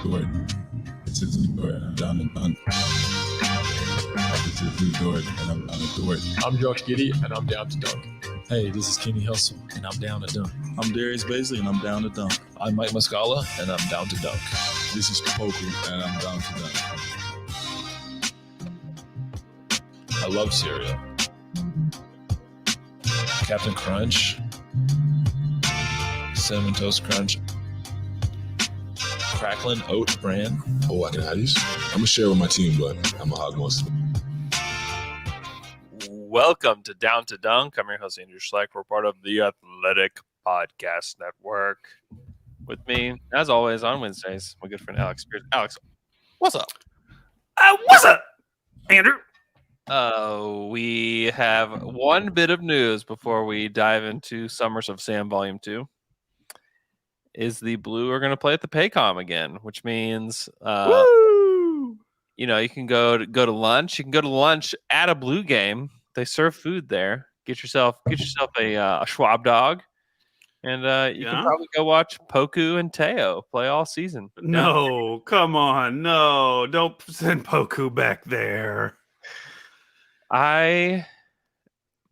Jordan. This is Jordan. I'm down to dunk. This is Jordan, and I'm down to Jordan. I'm Josh Giddey, and I'm down to dunk. Hey, this is Kenny Hustle, and I'm down to dunk. I'm Darius Baisley, and I'm down to dunk. I'm Mike Muscala, and I'm down to dunk. This is Poku, and I'm down to dunk. I love cereal. Captain Crunch, Cinnamon Toast Crunch, Cracklin' Oat Bran. Oh, I can have these. I'm gonna share with my team, but I'm gonna hog most of it. Welcome to Down to Dunk. I'm your host, Andrew Schlecht. We're part of the Athletic Podcast Network. With me, as always, on Wednesdays, my good friend Alex Speers. Alex, what's up? What's up, Andrew? We have one bit of news before we dive into Summers of Sam Volume 2. Is the Blue are going to play at the Paycom again, which means you know, you can go to lunch. You can go to lunch at a Blue game. They serve food there. Get yourself a Schwab dog, and you can probably go watch Poku and Teo play all season. No, come on, no, don't send Poku back there. I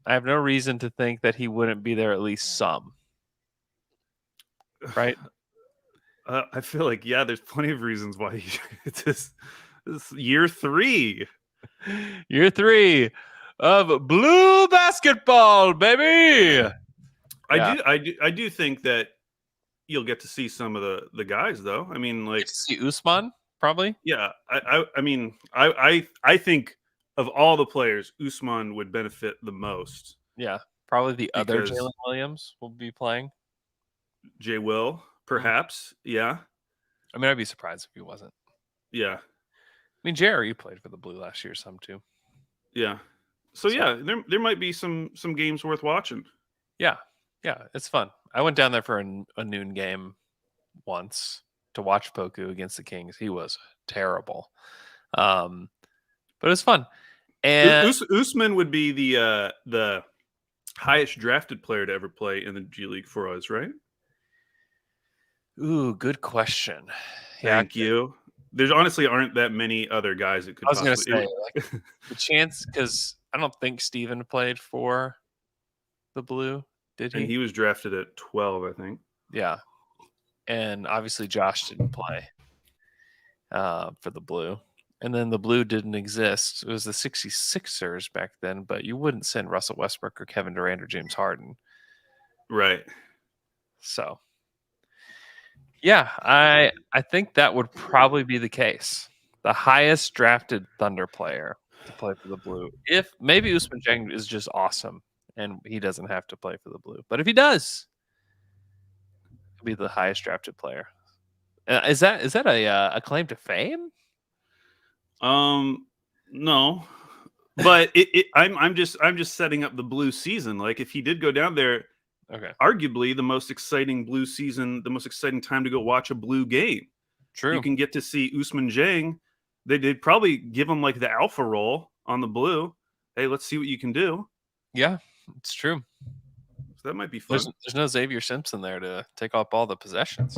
have no reason to think that he wouldn't be there at least some. Right? I feel like there's plenty of reasons why it's this year 3. Year 3 of Blue basketball, baby. I do think that you'll get to see some of the guys, though. I mean, like, see Usman probably. Yeah, I mean, I think of all the players, Usman would benefit the most. Yeah, probably the other Jalen Williams will be playing. Jay Will, perhaps. Yeah. I mean, I'd be surprised if he wasn't. Yeah. I mean, Jerry played for the Blue last year, some too. Yeah. So yeah, there might be some games worth watching. Yeah, it's fun. I went down there for a noon game once to watch Poku against the Kings. He was terrible, but it was fun. And Usman would be the highest drafted player to ever play in the G League for us, right? Ooh, good question. Thank you. There's honestly aren't that many other guys that could. I was going to say the chance, because I don't think Steven played for the Blue, did he? And he was drafted at 12, I think. Yeah, and obviously Josh didn't play for the Blue, and then the Blue didn't exist. It was the 66ers back then, but you wouldn't send Russell Westbrook or Kevin Durant or James Harden, right? So. Yeah, I think that would probably be the case. The highest drafted Thunder player to play for the Blue. If maybe Usman Jang is just awesome and he doesn't have to play for the Blue, but if he does, he'll be the highest drafted player. Is that a claim to fame? No, but I'm just setting up the Blue season. Like, if he did go down there. Okay. Arguably the most exciting Blue season, the most exciting time to go watch a Blue game. True. You can get to see Usman Jang. They'd probably give him like the alpha role on the Blue. Hey, let's see what you can do. Yeah, it's true. So that might be fun. There's no Xavier Simpson there to take up all the possessions.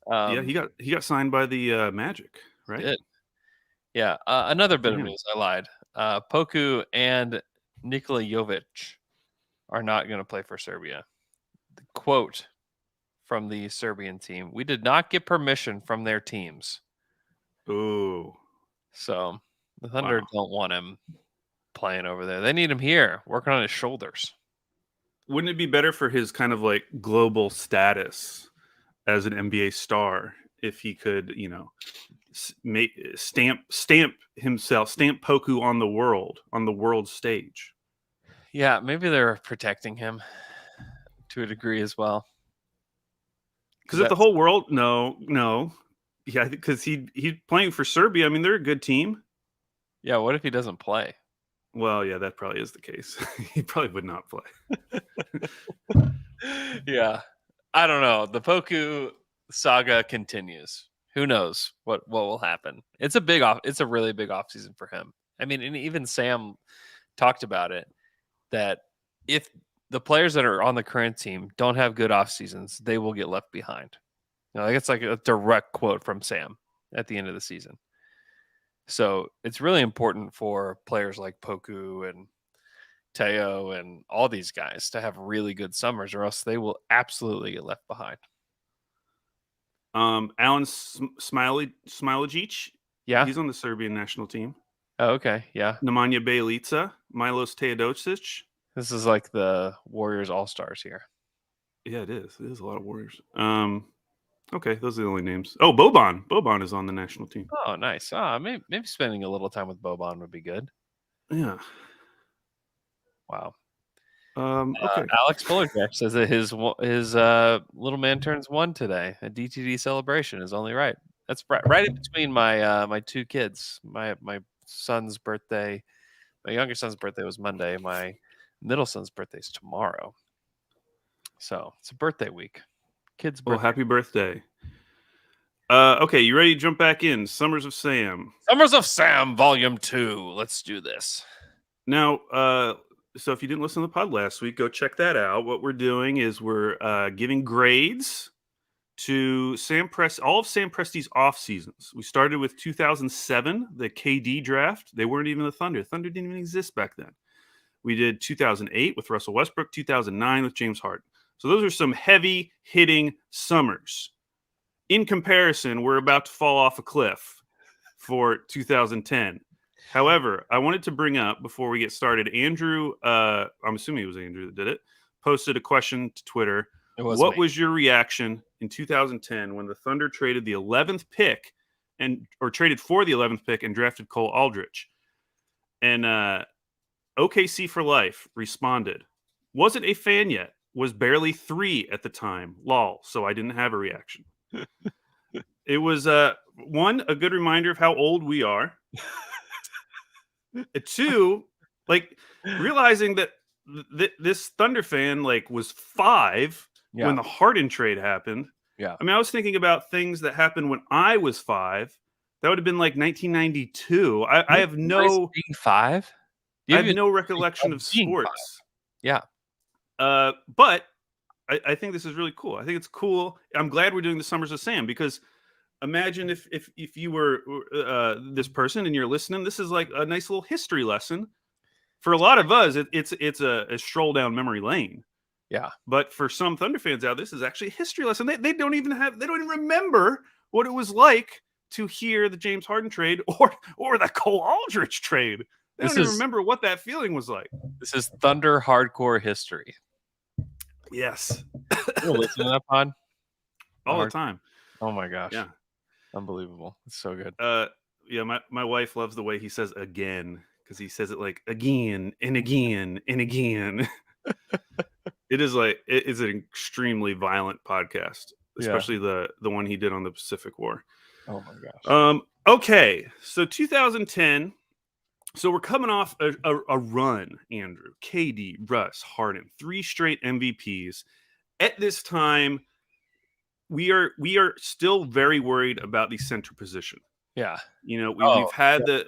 Yeah, he got signed by the Magic, right? He did. Yeah. Another bit of news. I lied. Poku and Nikola Jovic are not going to play for Serbia. The quote from the Serbian team: "We did not get permission from their teams." Ooh. So the Thunder don't want him playing over there. They need him here, working on his shoulders. Wouldn't it be better for his kind of like global status as an NBA star if he could, you know, stamp Poku on the world stage? Yeah, maybe they're protecting him to a degree as well. Because if the whole world, no, yeah, because he's playing for Serbia. I mean, they're a good team. Yeah, what if he doesn't play? Well, yeah, that probably is the case. He probably would not play. Yeah, I don't know. The Poku saga continues. Who knows what will happen? It's a really big offseason for him. I mean, and even Sam talked about it, that if the players that are on the current team don't have good off seasons, they will get left behind. You know, it's like a direct quote from Sam. at the end of the season. So it's really important for players like Poku and Teo and all these guys to have really good summers, or else they will absolutely get left behind. Alan Smilajic, Yeah. he's on the Serbian national team. Oh, okay. Yeah. Nemanja Bjelica, Milos Teodosic. This is like the Warriors All-Stars here. Yeah, it is. It is a lot of Warriors. Okay, those are the only names. Oh, Boban. Boban is on the national team. Oh, nice. Maybe spending a little time with Boban would be good. Yeah. Wow. Okay. Alex Bullerjack says that his little man turns 1 today. A DTD celebration is only right. That's right in between my my two kids. My son's birthday, my younger son's birthday was Monday. My middle son's birthday is tomorrow. So it's a birthday week. Kids' Well, birthday. happy birthday. Okay, you ready to jump back in? Summers of Sam. Summers of Sam, Volume 2. Let's do this. Now, so if you didn't listen to the pod last week, go check that out. What we're doing is we're giving grades to all of Sam Presti's off seasons. We started with 2007, the KD draft. They weren't even the Thunder. Thunder didn't even exist back then. We did 2008 with Russell Westbrook, 2009 with James Harden. So those are some heavy hitting summers. In comparison, we're about to fall off a cliff for 2010. However, I wanted to bring up before we get started, Andrew, I'm assuming it was Andrew that did it, posted a question to Twitter. What was your reaction in 2010 when the Thunder traded the 11th pick or traded for the 11th pick and drafted Cole Aldrich? And OKC for Life responded, wasn't a fan yet, was barely 3 at the time, lol, so I didn't have a reaction. It was, one, a good reminder of how old we are. 2, like, realizing that this Thunder fan, like, was 5 when the Harden trade happened. Yeah. I mean, I was thinking about things that happened when I was 5. That would have been like 1992. I have no being 5. I have no recollection of sports. 5. Yeah. But I think this is really cool. I think it's cool. I'm glad we're doing the Summers of Sam, because imagine if you were this person and you're listening. This is like a nice little history lesson. For a lot of us, it's a stroll down memory lane. Yeah. But for some Thunder fans out, this is actually a history lesson. They don't even remember what it was like to hear the James Harden trade or the Cole Aldrich trade. They don't even remember what that feeling was like. This is Thunder hardcore history. Yes. You're listening to that pod? All the time. Oh my gosh. Yeah. Unbelievable. It's so good. Yeah, my wife loves the way he says again, because he says it like again and again and again. It is like it's an extremely violent podcast, especially the one he did on the Pacific War. Oh my gosh. Okay, so 2010. So we're coming off a run, Andrew, KD, Russ, Harden, 3 straight MVPs. At this time, we are still very worried about the center position. Yeah. You know, we've had the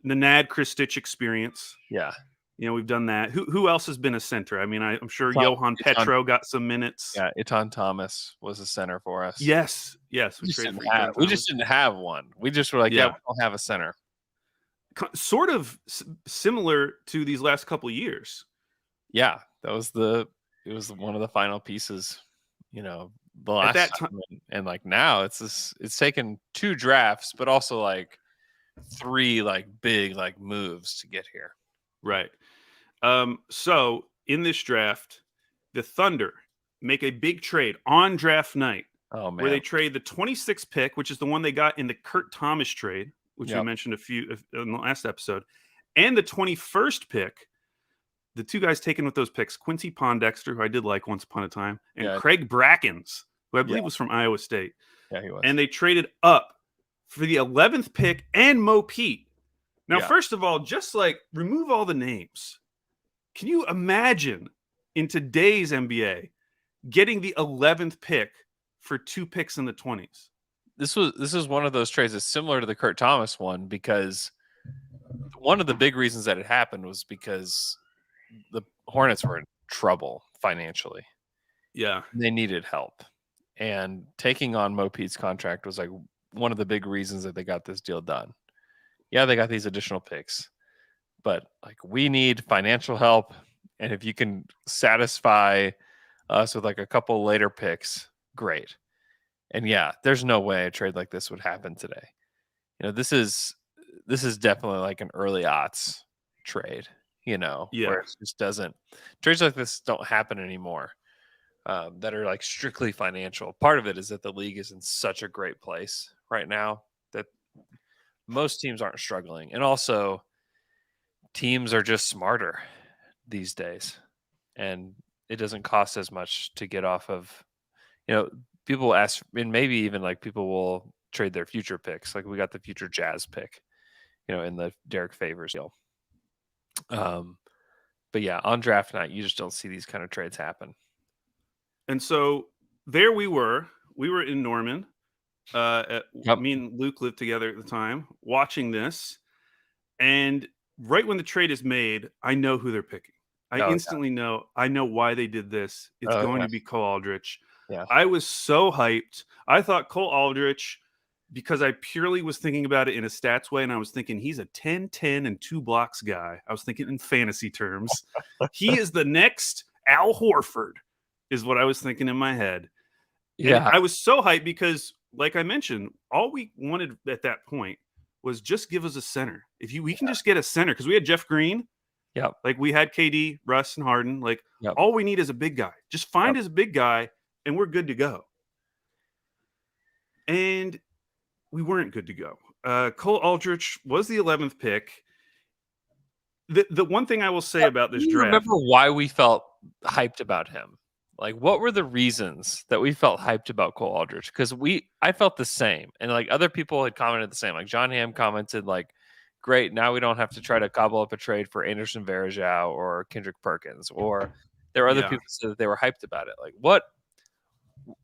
Nad Krstić experience. Yeah. You know, we've done that. Who else has been a center? I mean, I'm sure Johan Petro got some minutes. Yeah, Etan Thomas was a center for us. Yes. We just didn't have one. We just were like, we don't have a center. Sort of similar to these last couple of years. Yeah, it was one of the final pieces, you know, the last at that time. And like now it's taken 2 drafts, but also like 3 like big like moves to get here. Right. So in this draft, the Thunder make a big trade on draft night. Oh man. Where they trade the 26th pick, which is the one they got in the Kurt Thomas trade, which we mentioned in the last episode, and the 21st pick. The 2 guys taken with those picks, Quincy Pondexter, who I did like once upon a time, and Craig Brackens, who I believe was from Iowa State. Yeah, he was. And they traded up for the 11th pick and Mo Pete. Now, first of all, just like remove all the names. Can you imagine in today's NBA getting the 11th pick for 2 picks in the 20s? This is one of those trades that's similar to the Kurt Thomas one, because one of the big reasons that it happened was because the Hornets were in trouble financially. Yeah. They needed help. And taking on Mo Pete's contract was like one of the big reasons that they got this deal done. Yeah, they got these additional picks, but like we need financial help, and if you can satisfy us with like a couple later picks, great. And yeah, there's no way a trade like this would happen today. This is definitely like an early aughts trade. Where it just doesn't. Trades like this don't happen anymore. That are like strictly financial. Part of it is that the league is in such a great place right now that most teams aren't struggling, and also teams are just smarter these days, and it doesn't cost as much to get off of. People ask, and maybe even like people will trade their future picks. Like we got the future Jazz pick, in the Derek Favors deal. But yeah, on draft night, you just don't see these kind of trades happen. And so there we were in Norman. Me and Luke lived together at the time, watching this. And right when the trade is made, I know who they're picking. I instantly know. I know why they did this. It's going to be Cole Aldrich. Yeah. I was so hyped. I thought Cole Aldrich, because I purely was thinking about it in a stats way, and I was thinking he's a 10-10 and 2 blocks guy. I was thinking in fantasy terms. He is the next Al Horford, is what I was thinking in my head. Yeah. And I was so hyped because, like I mentioned, all we wanted at that point was just give us a center. We can just get a center, because we had Jeff Green. Yeah. Like we had KD, Russ, and Harden. Like all we need is a big guy. Just find us a big guy, and we're good to go. And we weren't good to go. Cole Aldrich was the 11th pick. The one thing I will say about this draft. Remember why we felt hyped about him? Like, what were the reasons that we felt hyped about Cole Aldrich? Because I felt the same, and like other people had commented the same. Like John Hamm commented, like, "Great, now we don't have to try to gobble up a trade for Anderson Varejao or Kendrick Perkins." Or there were other people who said that they were hyped about it. Like, what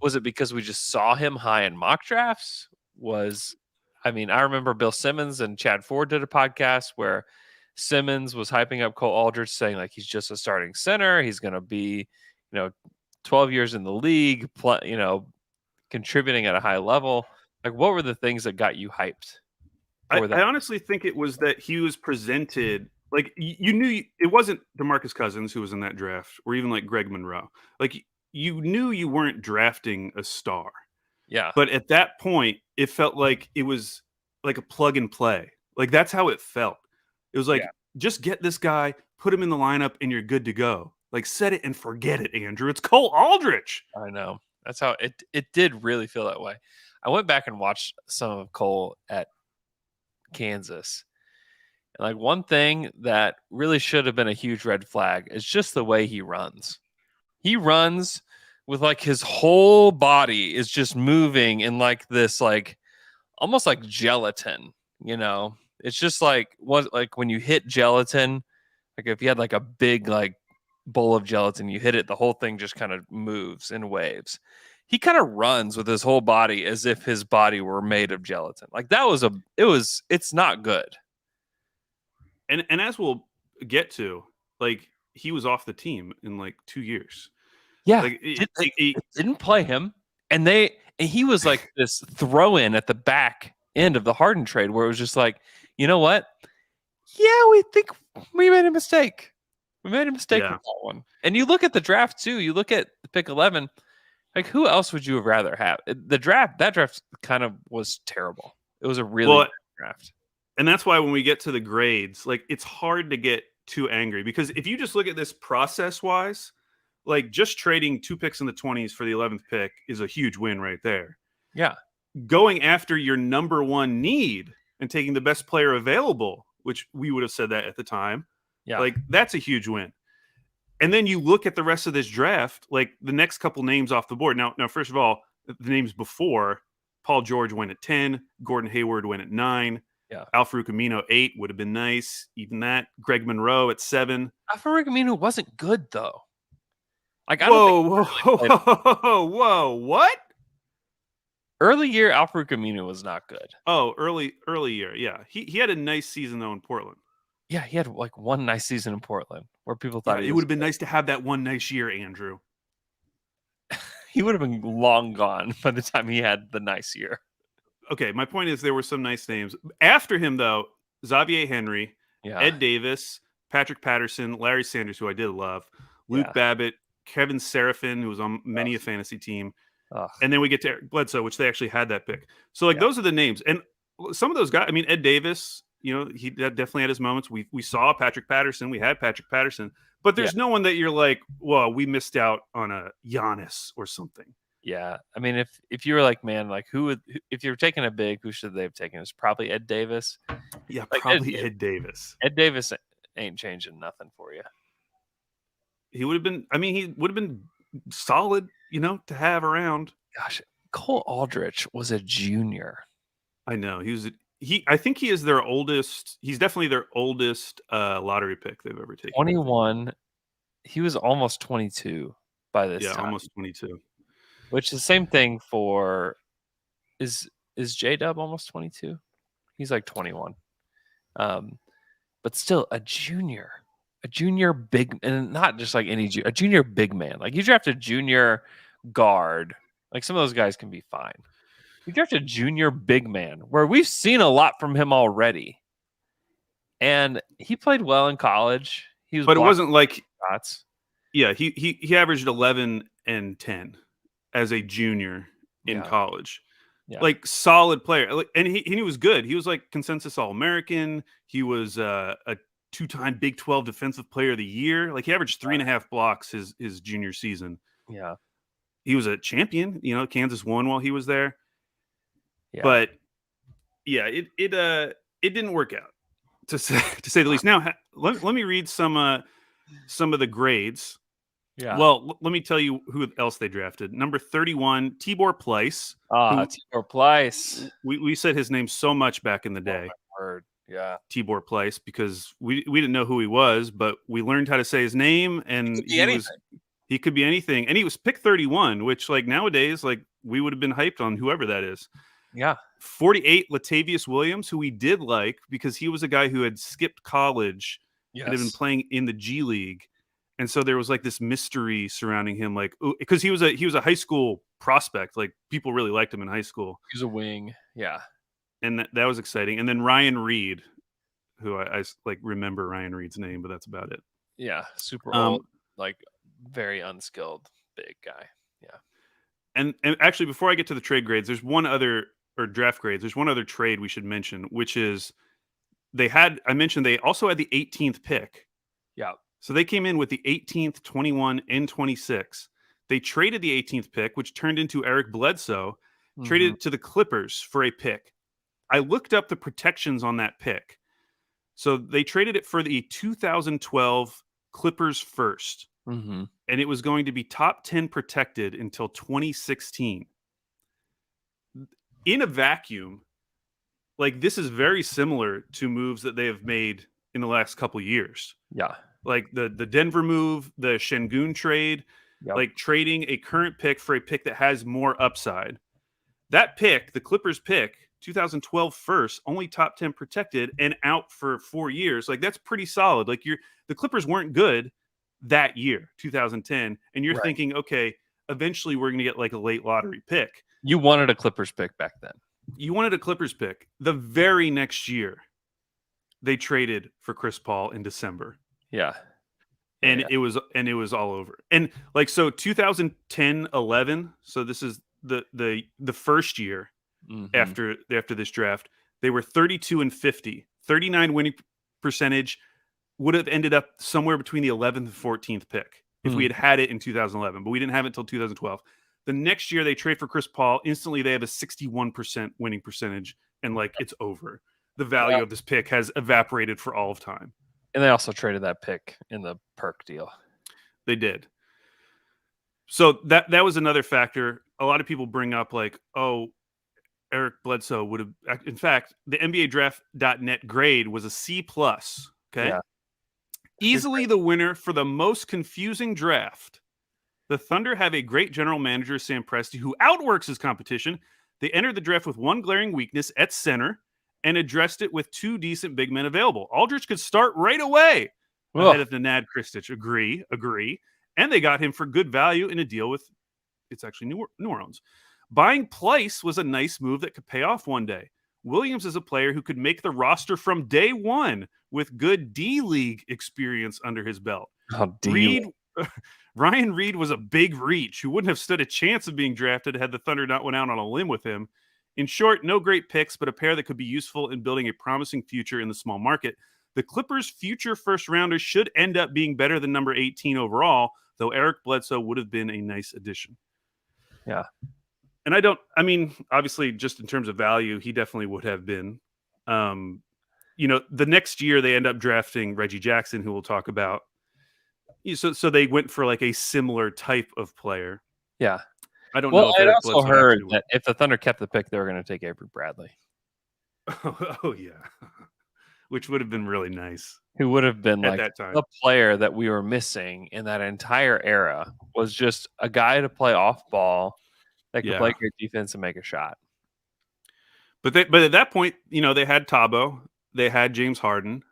was it? Because we just saw him high in mock drafts? I remember Bill Simmons and Chad Ford did a podcast where Simmons was hyping up Cole Aldrich, saying like he's just a starting center. He's going to be, 12 years in the league, contributing at a high level. Like, what were the things that got you hyped? I honestly think it was that he was presented like you knew it wasn't DeMarcus Cousins who was in that draft, or even like Greg Monroe. Like you knew you weren't drafting a star. Yeah. But at that point, it felt like it was like a plug and play. Like that's how it felt. It was like, just get this guy, put him in the lineup, and you're good to go. Like set it and forget it, Andrew. It's Cole Aldrich. I know. That's how it did really feel that way. I went back and watched some of Cole at Kansas. And like one thing that really should have been a huge red flag is just the way he runs. He runs with like his whole body is just moving in like this, like almost like gelatin, It's just like when you hit gelatin, like if you had like a big like bowl of gelatin, you hit it, the whole thing just kind of moves in waves. He kind of runs with his whole body as if his body were made of gelatin. Like it's not good. And as we'll get to, like he was off the team in like 2 years. Yeah, like it didn't play him, and he was like this throw-in at the back end of the Harden trade, where it was just like, you know what? Yeah, we think we made a mistake. We made a mistake with that one. And you look at the draft too. You look at pick 11. Like, who else would you have rather have? That draft kind of was terrible. It was a really bad draft. And that's why when we get to the grades, like it's hard to get too angry, because if you just look at this process-wise, like just trading 2 picks in the 20s for the 11th pick is a huge win right there. Yeah. Going after your number one need and taking the best player available, which we would have said that at the time. Yeah. Like that's a huge win. And then you look at the rest of this draft, like the next couple names off the board. Now, first of all, the names before, Paul George went at 10, Gordon Hayward went at 9. Yeah. Al-Farouq Amino 8 would have been nice. Even that. Greg Monroe at 7. Al-Farouq Amino wasn't good though. Like whoa, what? Early year Al-Farouq Amino was not good. Oh, early year, yeah. He had a nice season though in Portland. Yeah, he had like one nice season in Portland where people thought it would have been nice to have that one nice year, Andrew. He would have been long gone by the time he had the nice year. okay, my point is there were some nice names. After him, though, Xavier Henry, Yeah. Ed Davis, Patrick Patterson, Larry Sanders, who I did love, Luke Yeah. Babbitt, Kevin Seraphin, who was on many a fantasy team. Ugh. And then we get to Eric Bledsoe, which they actually had that pick. So, like, Yeah. those are the names. And some of those guys, I mean, Ed Davis, you know, he definitely had his moments. We saw Patrick Patterson. We had Patrick Patterson. But there's no one that you're like, well, we missed out on a Giannis or something. Yeah. I mean, if you were like, man, like if you're taking a big, who should they have taken? It's probably Ed Davis. Yeah, Like, probably Ed Davis. Ed Davis ain't changing nothing for you. He would have been, I mean, he would have been solid, you know, to have around. Gosh, Cole Aldrich was a junior. I know. I think he is their oldest. He's definitely their oldest lottery pick they've ever taken. 21. He was almost 22 by this time. Almost 22. Which is the same thing for is J-Dub almost 22? He's like 21. But still a junior big, and not just like a junior big man. Like, you draft a junior guard, like some of those guys can be fine. You draft a junior big man where we've seen a lot from him already. And he played well in college. But it wasn't like shots. Yeah, he averaged 11 and 10 as a junior in college. Yeah. Like, solid player. And he was good. He was like consensus All-American. He was a 2-time Big 12 Defensive Player of the Year. Like, he averaged 3.5 blocks his junior season. Yeah. He was a champion. You know, Kansas won while he was there. Yeah. But yeah, it didn't work out, to say the least. Now, let me read some of the grades. Yeah. Well, let me tell you who else they drafted. Number 31, Tibor Pleiss. Tibor Pleiss. We said his name so much back in the day. Word. Yeah. Tibor Pleiss, because we didn't know who he was, but we learned how to say his name, and he could be anything. And he was pick 31, which, like, nowadays, like, we would have been hyped on whoever that is. Yeah. 48, Latavius Williams, who we did like because he was a guy who had skipped college and had been playing in the G League. And so there was like this mystery surrounding him, like, because he was a high school prospect. Like, people really liked him in high school. He was a wing. Yeah. And that was exciting. And then Ryan Reed, who I like remember Ryan Reed's name, but that's about it. Yeah. Super old, like, very unskilled big guy. Yeah. And actually, before I get to the trade grades, there's one other, or draft grades, there's one other trade we should mention, which is they also had the 18th pick. Yeah. So they came in with the 18th, 21, and 26. They traded the 18th pick, which turned into Eric Bledsoe, traded it to the Clippers for a pick. I looked up the protections on that pick. So they traded it for the 2012 Clippers first. Mm-hmm. And it was going to be top 10 protected until 2016. In a vacuum, like, this is very similar to moves that they have made in the last couple of years. Yeah. Like the Denver move, the Şengün trade, like trading a current pick for a pick that has more upside. That pick, the Clippers pick, 2012 first, only top 10 protected and out for 4 years. Like, that's pretty solid. Like, the Clippers weren't good that year, 2010, and you're thinking, okay, eventually we're going to get like a late lottery pick. You wanted a Clippers pick back then. You wanted a Clippers pick. The very next year, they traded for Chris Paul in December. Yeah. And it was all over. And like, so 2010-11, so this is the first year after this draft, they were 32-50, 39 winning percentage, would have ended up somewhere between the 11th and 14th pick if we had it in 2011, but we didn't have it until 2012. The next year they trade for Chris Paul. Instantly, they have a 61% winning percentage, and like, it's over. The value of this pick has evaporated for all of time. And they also traded that pick in the perk deal. They did. So that was another factor. A lot of people bring up like, oh, Eric Bledsoe would have. In fact, the NBA Draft.net grade was a C+. Okay. Yeah. Easily the winner for the most confusing draft. The Thunder have a great general manager, Sam Presti, who outworks his competition. They entered the draft with one glaring weakness at center and addressed it with 2 decent big men available. Aldridge could start right away ahead of Nenad Krstić. Agree. And they got him for good value in a deal with, it's actually New Orleans. Buying Plyce was a nice move that could pay off one day. Williams is a player who could make the roster from day one with good D-League experience under his belt. Ryan Reed was a big reach who wouldn't have stood a chance of being drafted had the Thunder not went out on a limb with him. In short, no great picks, but a pair that could be useful in building a promising future in the small market. The Clippers' future first-rounders should end up being better than number 18 overall, though Eric Bledsoe would have been a nice addition. Yeah. And obviously, just in terms of value, he definitely would have been. The next year they end up drafting Reggie Jackson, who we'll talk about. So they went for like a similar type of player. Yeah. I don't know. Well, I also heard that if the Thunder kept the pick, they were going to take Avery Bradley. Oh yeah. Which would have been really nice. Who would have been at like that time. the player that we were missing in that entire era was just a guy to play off ball that could play great defense and make a shot. But at that point, they had Tabo, they had James Harden.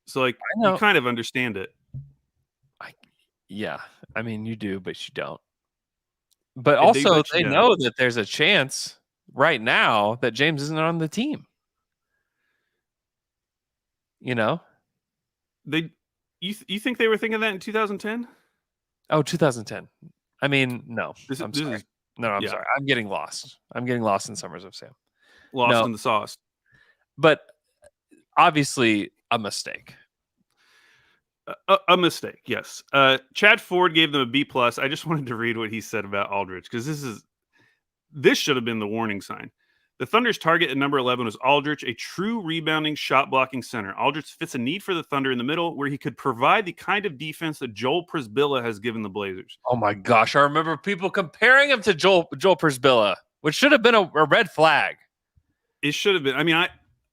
So you kind of understand it. Yeah. I mean, you do, but you don't. But also they know that there's a chance right now that James isn't on the team. You think they were thinking that in 2010? Oh, 2010. I mean, no. I'm sorry. I'm sorry. I'm getting lost. I'm getting lost in Summers of Sam. Lost in the sauce. But obviously a mistake. A mistake, yes. Chad Ford gave them a B+. I just wanted to read what he said about Aldridge because this should have been the warning sign. The Thunder's target at number 11 was Aldridge, a true rebounding, shot-blocking center. Aldridge fits a need for the Thunder in the middle where he could provide the kind of defense that Joel Przybilla has given the Blazers. Oh, my gosh. I remember people comparing him to Joel Przybilla, which should have been a red flag. It should have been.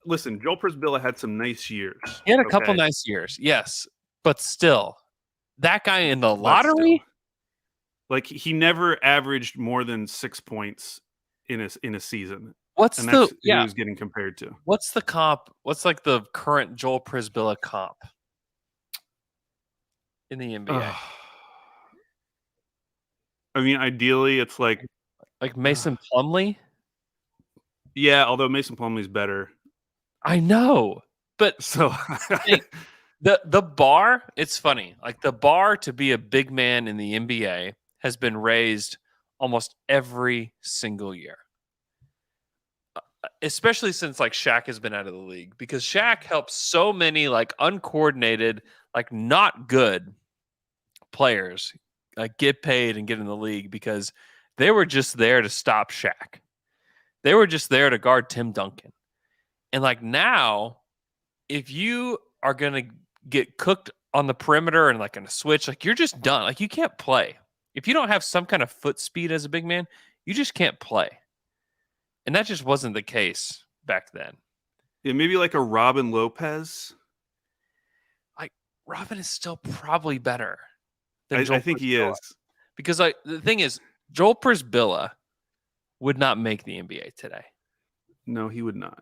Listen, Joel Przybilla had some nice years. He had a couple nice years, yes. But still, that guy in the lottery? He never averaged more than 6 points in a season. Who he was getting compared to? What's the comp? What's like the current Joel Przybilla comp in the NBA? Ideally, it's like Mason Plumlee. Yeah, although Mason Plumlee's better. I know, but so the bar. It's funny. Like the bar to be a big man in the NBA has been raised almost every single year. Especially since Shaq has been out of the league, because Shaq helps so many uncoordinated, not good players get paid and get in the league because they were just there to stop Shaq. They were just there to guard Tim Duncan. And now, if you are going to get cooked on the perimeter and in a switch, you're just done. You can't play. If you don't have some kind of foot speed as a big man, you just can't play. And that just wasn't the case back then. Yeah, maybe a Robin Lopez. Robin is still probably better than Joel I think Przybilla. He is. Because the thing is, Joel Przybilla would not make the NBA today. No, he would not.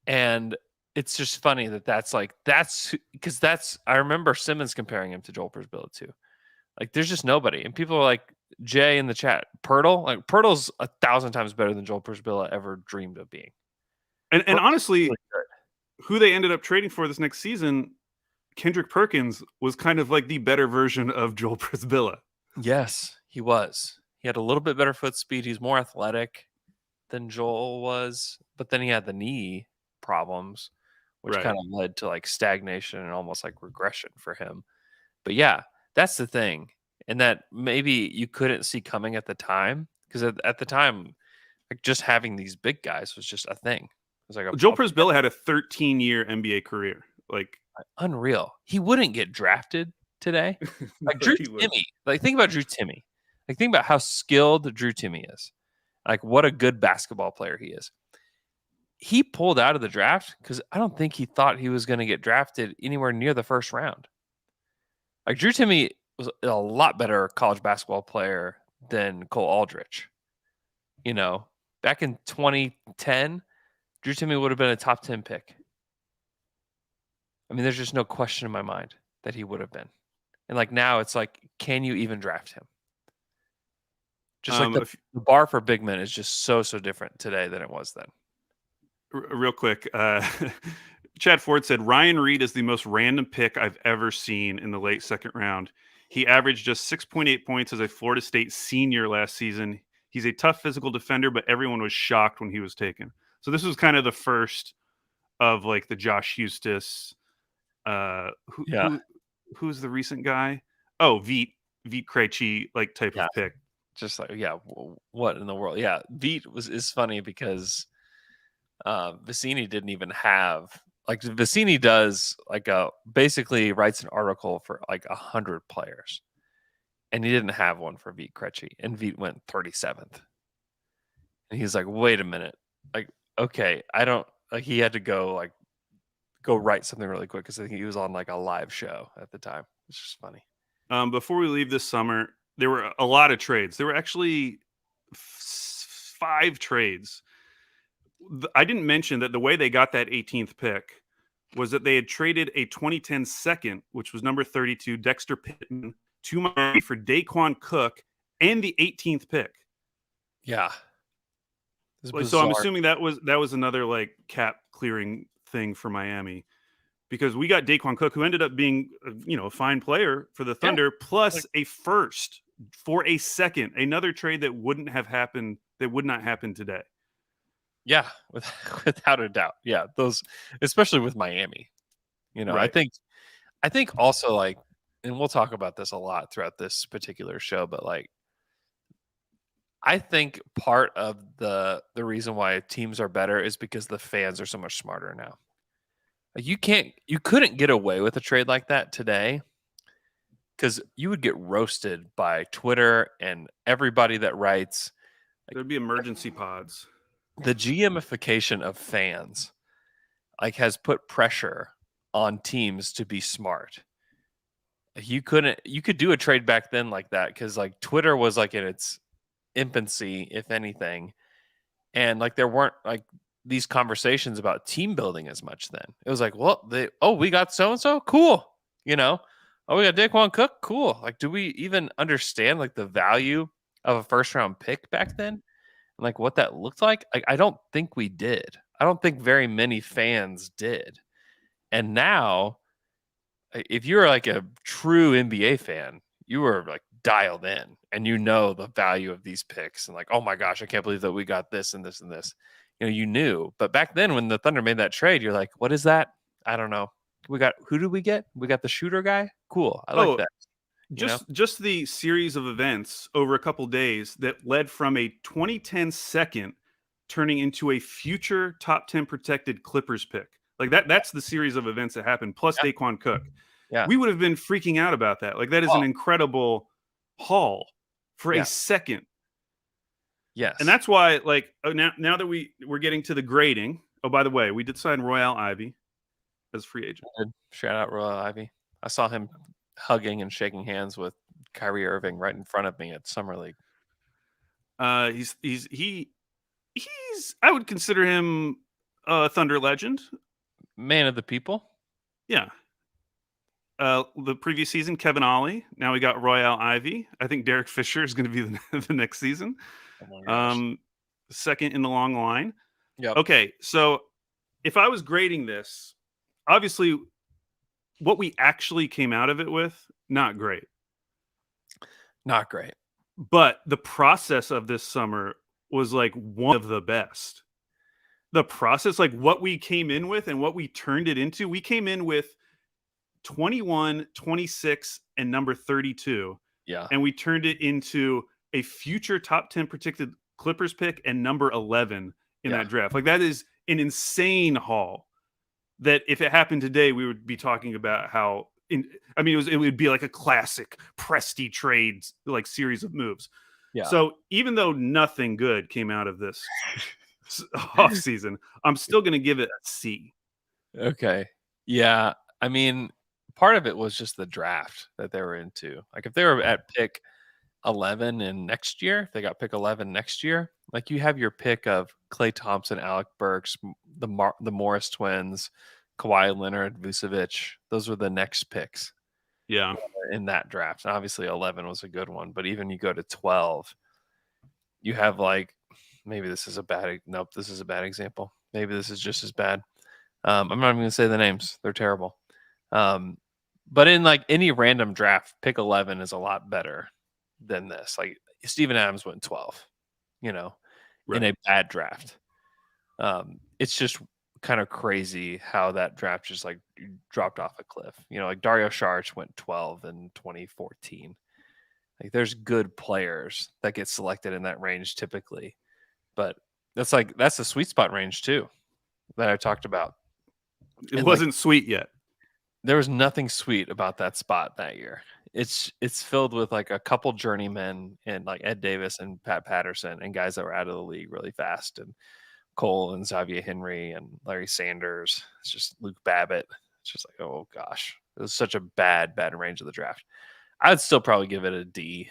And it's just funny that's because I remember Simmons comparing him to Joel Przybilla too. There's just nobody. And people are like, Jay in the chat, Pirtle, Pirtle's 1,000 times better than Joel Przybilla ever dreamed of being. And honestly, really who they ended up trading for this next season, Kendrick Perkins, was kind of the better version of Joel Przybilla. Yes, he was. He had a little bit better foot speed. He's more athletic than Joel was, but then he had the knee problems, which kind of led to stagnation and almost regression for him. But yeah, that's the thing. And that maybe you couldn't see coming at the time, because at the time, just having these big guys was just a thing. It was Joel Przybilla had a 13-year NBA career. Unreal. He wouldn't get drafted today. Drew Timme. Think about Drew Timme. Think about how skilled Drew Timme is. What a good basketball player he is. He pulled out of the draft because I don't think he thought he was going to get drafted anywhere near the first round. Drew Timme was a lot better college basketball player than Cole Aldrich. Back in 2010, Drew Timme would have been a top 10 pick. There's just no question in my mind that he would have been. And now it's can you even draft him? Just like the bar for big men is just so different today than it was then. Real quick, Chad Ford said Ryan Reed is the most random pick I've ever seen in the late second round. He averaged just 6.8 points as a Florida State senior last season. He's a tough physical defender, but everyone was shocked when he was taken. So this was kind of the first of like the Josh Eustace. Who's the recent guy? Oh, Vít Krejci like type of pick. Just like what in the world? Yeah, Vít is funny because Vicini didn't even have like Vicini does like basically writes an article for like 100 players, and he didn't have one for Vít Krejci, and Vít went 37th, and he's like, wait a minute, like okay, I don't like he had to go write something really quick because I think he was on like a live show at the time. It's just funny. Before we leave this summer, there were a lot of trades. There were actually 5 trades. I didn't mention that the way they got that 18th pick was that they had traded a 2010 second, which was number 32, Dexter Pittman, to Miami for Daquan Cook and the 18th pick. Yeah. So I'm assuming that was another like cap clearing thing for Miami, because we got Daquan Cook, who ended up being a fine player for the Thunder, plus a first for a second, another trade that would not happen today. Yeah, without a doubt. Yeah, those, especially with Miami. Right. I think also like, and we'll talk about this a lot throughout this particular show, but like, I think part of the reason why teams are better is because the fans are so much smarter now. Like you couldn't get away with a trade like that today because you would get roasted by Twitter and everybody that writes. There'd be emergency pods. The GMification of fans like has put pressure on teams to be smart. You could do a trade back then like that because like Twitter was like in its infancy, if anything, and like there weren't like these conversations about team building as much then. It was like, well, we got so and so, cool, we got Daquan Cook, cool. Like, do we even understand like the value of a first round pick back then, and like what that looked like? Like, I don't think we did. I don't think very many fans did. And now, if you're like a true NBA fan, you were like dialed in and the value of these picks and like, oh my gosh, I can't believe that we got this and this and this. You knew. But back then when the Thunder made that trade, you're like, what is that? I don't know. Who did we get? We got the shooter guy? Cool. I like that. Just the series of events over a couple days that led from a 2010 second turning into a future top 10 protected Clippers pick. Like that's the series of events that happened, plus Daquan Cook. Yeah. We would have been freaking out about that. Like that is an incredible haul for a second. Yes. And that's why, like, now that we're getting to the grading. Oh, by the way, we did sign Royale Ivy as free agent. Shout out Royale Ivy. I saw him hugging and shaking hands with Kyrie Irving right in front of me at Summer League. He's I would consider him a Thunder legend. Man of the people. Yeah. The previous season, Kevin Ollie. Now we got Royale Ivy. I think Derek Fisher is going to be the next season. Second in the long line. Yeah. Okay, so if I was grading this, obviously what we actually came out of it with, not great. Not great. But the process of this summer was like one of the best. The process, like what we came in with and what we turned it into, we came in with 21, 26, and number 32. Yeah. And we turned it into a future top 10 predicted Clippers pick and number 11 in that draft. Like that is an insane haul that if it happened today, we would be talking about how it would be like a classic Presti trades like series of moves. Yeah. So even though nothing good came out of this offseason, I'm still going to give it a C. Okay. Yeah. I mean, part of it was just the draft that they were into. Like if they were at pick 11 in next year, if they got pick 11 next year, like you have your pick of Klay Thompson, Alec Burks, the Morris twins, Kawhi Leonard, Vucevic. Those were the next picks. Yeah. In that draft. And obviously 11 was a good one, but even you go to 12, you have like, maybe this is a bad, nope, this is a bad example. Maybe this is just as bad. I'm not even going to say the names. They're terrible. But in like any random draft, pick 11 is a lot better than this. Like Steven Adams went 12, in a bad draft. It's just kind of crazy how that draft just like dropped off a cliff. Like Dario Saric went 12 in 2014. Like there's good players that get selected in that range typically, but that's the sweet spot range too that I talked about. It wasn't sweet yet. There was nothing sweet about that spot that year. It's filled with like a couple journeymen and like Ed Davis and Pat Patterson and guys that were out of the league really fast, and Cole and Xavier Henry and Larry Sanders. It's just Luke Babbitt. It's just like, oh gosh, it was such a bad range of the draft. I'd still probably give it a D,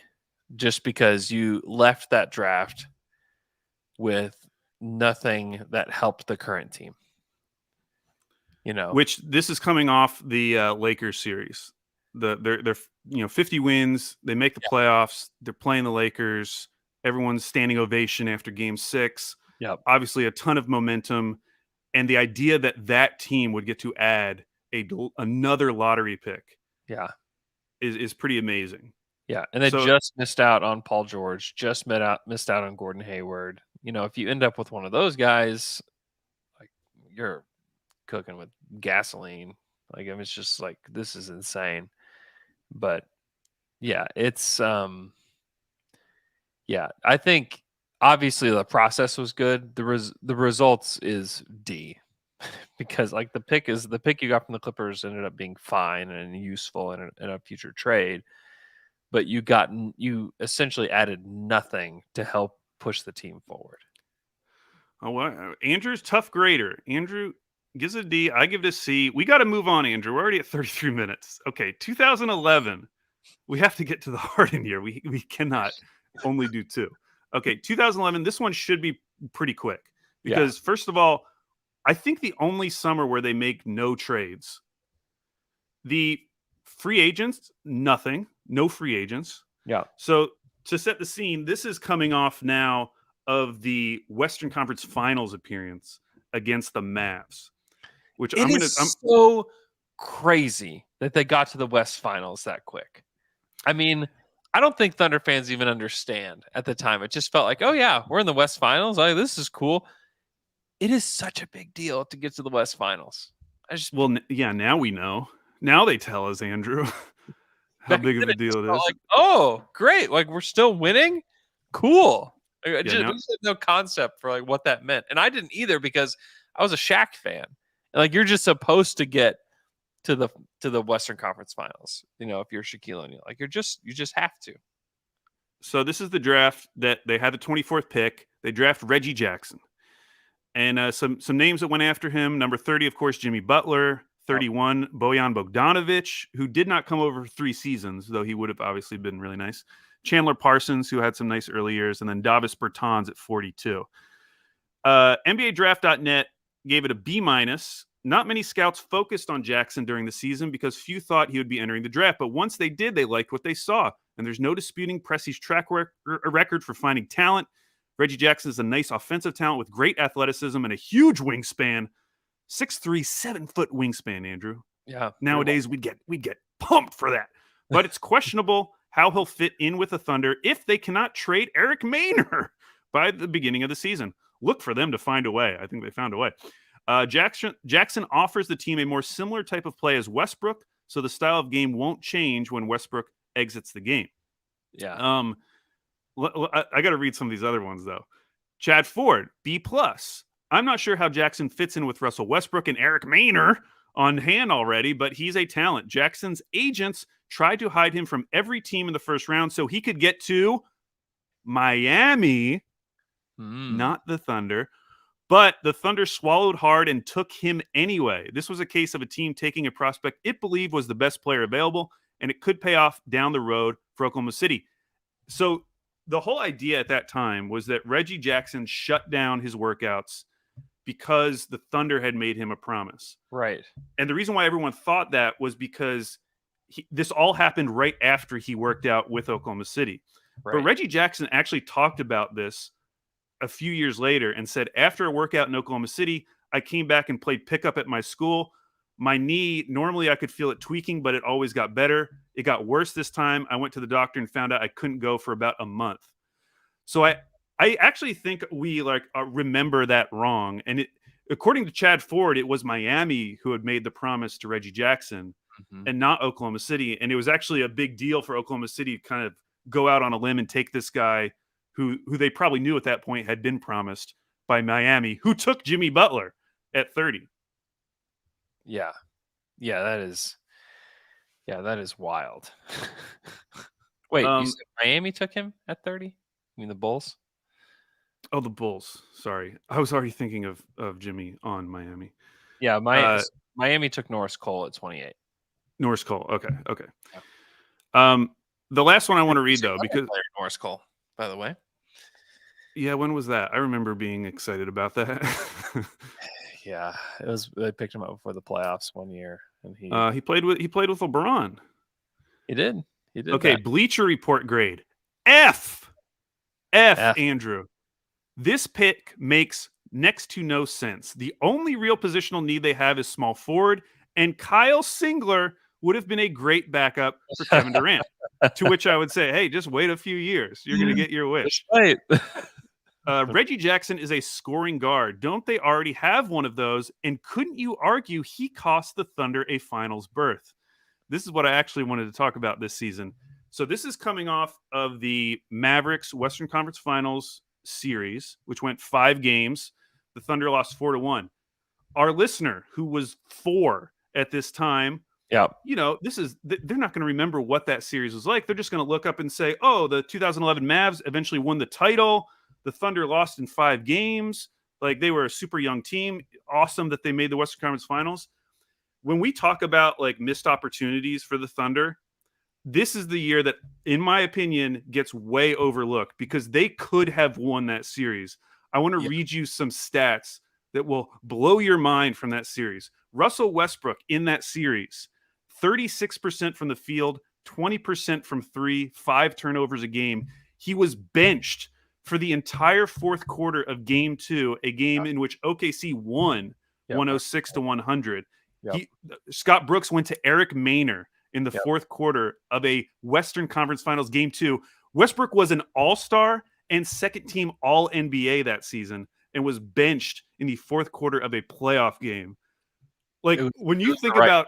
just because you left that draft with nothing that helped the current team. Which this is coming off the Lakers series. They're 50 wins. They make the playoffs. They're playing the Lakers. Everyone's standing ovation after Game 6. Yep. Obviously, a ton of momentum, and the idea that team would get to add another lottery pick, is pretty amazing. Yeah, and they just missed out on Paul George. Just missed out on Gordon Hayward. If you end up with one of those guys, like you're cooking with gasoline. Like, I mean, it's just like, this is insane. But yeah, it's I think obviously the process was good. The results is D, because like the pick you got from the Clippers ended up being fine and useful in a future trade, but you essentially added nothing to help push the team forward. Oh, well, Andrew's tough grader. Andrew gives it a D. I give it a C. We got to move on, Andrew. We're already at 33 minutes. Okay, 2011. We have to get to the Harden year. We cannot only do 2. Okay, 2011. This one should be pretty quick because, first of all, I think the only summer where they make no trades. The free agents, nothing. No free agents. Yeah. So to set the scene, this is coming off now of the Western Conference Finals appearance against the Mavs. Which I'm so crazy that they got to the West Finals that quick. I mean, I don't think Thunder fans even understand at the time. It just felt like, oh yeah, we're in the West Finals. Like, this is cool. It is such a big deal to get to the West Finals. Now we know. Now they tell us, Andrew, how big of a deal it is. Like, oh, great! Like, we're still winning. Cool. We just had no concept for like what that meant, and I didn't either because I was a Shaq fan. Like, you're just supposed to get to the Western Conference Finals. If you're Shaquille O'Neal, like you just have to. So this is the draft that they had the 24th pick. They draft Reggie Jackson, and some names that went after him. Number 30, of course, Jimmy Butler. 31, Bojan Bogdanovic, who did not come over for 3 seasons, though he would have obviously been really nice. Chandler Parsons, who had some nice early years, and then Davis Bertans at 42. NBADraft.net gave it a B-. Not many scouts focused on Jackson during the season because few thought he would be entering the draft. But once they did, they liked what they saw. And there's no disputing Presti's track record for finding talent. Reggie Jackson is a nice offensive talent with great athleticism and a huge wingspan. 6'3", 7-foot wingspan, Andrew. Yeah. Nowadays, we'd get pumped for that. But it's questionable how he'll fit in with the Thunder if they cannot trade Eric Maynor by the beginning of the season. Look for them to find a way. I think they found a way. Jackson offers the team a more similar type of play as Westbrook, so the style of game won't change when Westbrook exits the game. Yeah. I got to read some of these other ones, though. Chad Ford, B+. I'm not sure how Jackson fits in with Russell Westbrook and Eric Maynor on hand already, but he's a talent. Jackson's agents tried to hide him from every team in the first round so he could get to Miami, not the Thunder. But the Thunder swallowed hard and took him anyway. This was a case of a team taking a prospect it believed was the best player available, and it could pay off down the road for Oklahoma City. So the whole idea at that time was that Reggie Jackson shut down his workouts because the Thunder had made him a promise. Right. And the reason why everyone thought that was because this all happened right after he worked out with Oklahoma City. But Reggie Jackson actually talked about this a few years later and said, after a workout in Oklahoma City, I came back and played pickup at my school. My knee, normally I could feel it tweaking, but it always got better. It got worse this time. I went to the doctor and found out I couldn't go for about a month. So I actually think we remember that wrong. And according to Chad Ford, it was Miami who had made the promise to Reggie Jackson and not Oklahoma City. And it was actually a big deal for Oklahoma City to kind of go out on a limb and take this guy who they probably knew at that point had been promised by Miami, who took Jimmy Butler at 30. Yeah, that is wild. Wait, you said Miami took him at 30? You mean the Bulls? Oh, the Bulls. Sorry, I was already thinking of Jimmy on Miami. Yeah, Miami took Norris Cole at 28. Norris Cole. Okay. Yeah. The last one I want to read though, because Norris Cole, by the way. Yeah, when was that? I remember being excited about that. Yeah, it was. They picked him up before the playoffs one year, and he played with LeBron. He did. Okay, that. Bleacher Report grade F. Andrew, this pick makes next to no sense. The only real positional need they have is small forward, and Kyle Singler would have been a great backup for Kevin Durant. To which I would say, hey, just wait a few years. You're going to get your wish. Right. Reggie Jackson is a scoring guard. Don't they already have one of those? And couldn't you argue he cost the Thunder a finals berth? This is what I actually wanted to talk about this season. So this is coming off of the Mavericks Western Conference Finals series, which went 5 games. The Thunder lost 4-1. Our listener, who was 4 at this time, they're not going to remember what that series was like. They're just going to look up and say, oh, the 2011 Mavs eventually won the title. The Thunder lost in 5 games. Like, they were a super young team. Awesome that they made the Western Conference Finals. When we talk about like missed opportunities for the Thunder, this is the year that, in my opinion, gets way overlooked because they could have won that series. I want to read you some stats that will blow your mind from that series. Russell Westbrook in that series, 36% from the field, 20% from 3, 5 turnovers a game. He was benched for the entire fourth quarter of Game 2, a game in which OKC won 106-100. Scott Brooks went to Eric Maynor in the fourth quarter of a Western Conference Finals Game 2. Westbrook was an all-star and second-team All-NBA that season and was benched in the fourth quarter of a playoff game. Like, when you think about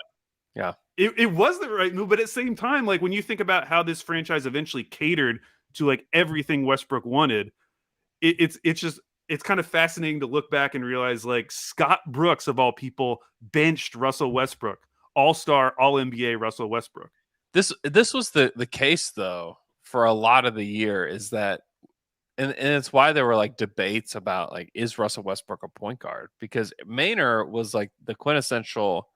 it was the right move, but at the same time, like, when you think about how this franchise eventually catered to like everything Westbrook wanted, it's kind of fascinating to look back and realize, like, Scott Brooks of all people benched Russell Westbrook, all-star, all-NBA Russell Westbrook. This was the case though for a lot of the year, is that and it's why there were like debates about like, is Russell Westbrook a point guard? Because Maynor was like the quintessential,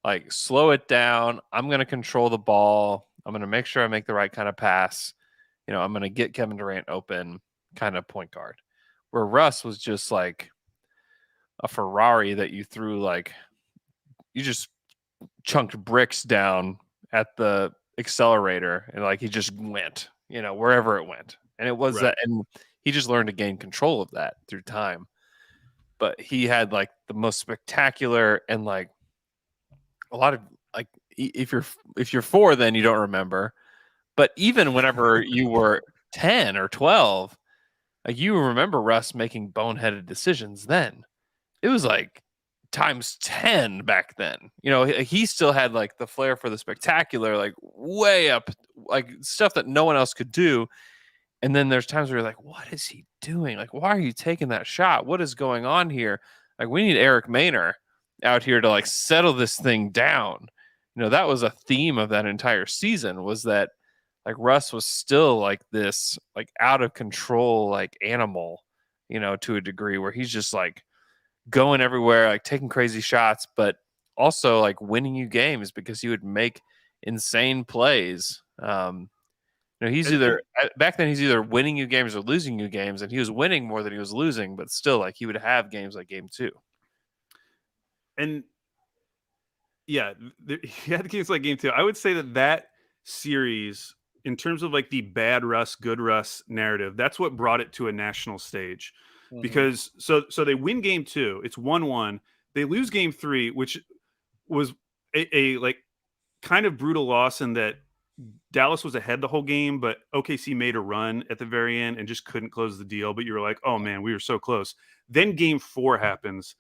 like, slow it down. I'm going to control the ball. I'm going to make sure I make the right kind of pass. I'm going to get Kevin Durant open kind of point guard. Where Russ was just like a Ferrari that you threw, like, you just chunked bricks down at the accelerator and like he just went, wherever it went. And it was that, and he just learned to gain control of that through time. But he had like the most spectacular, and like a lot of, like, if you're 4, then you don't remember. But even whenever you were 10 or 12, like, you remember Russ making boneheaded decisions then. It was like times 10 back then. He still had like the flair for the spectacular, like way up, like stuff that no one else could do. And then there's times where you're like, what is he doing? Like, why are you taking that shot? What is going on here? Like, we need Eric Maynor out here to like settle this thing down. That was a theme of that entire season, was that like Russ was still like this, like, out of control, like, animal, to a degree, where he's just like going everywhere, like taking crazy shots, but also like winning you games because he would make insane plays. He's either, back then, he's either winning you games or losing you games, and he was winning more than he was losing, but still, like, he would have games like Game 2. And he had games like Game 2. I would say that series in terms of like the bad Russ, good Russ narrative, that's what brought it to a national stage. Because so they win game 2, it's 1-1. They lose game 3, which was a like kind of brutal loss in that Dallas was ahead the whole game, but OKC made a run at the very end and just couldn't close the deal. But you were like, oh man, we were so close. Then game 4 happens.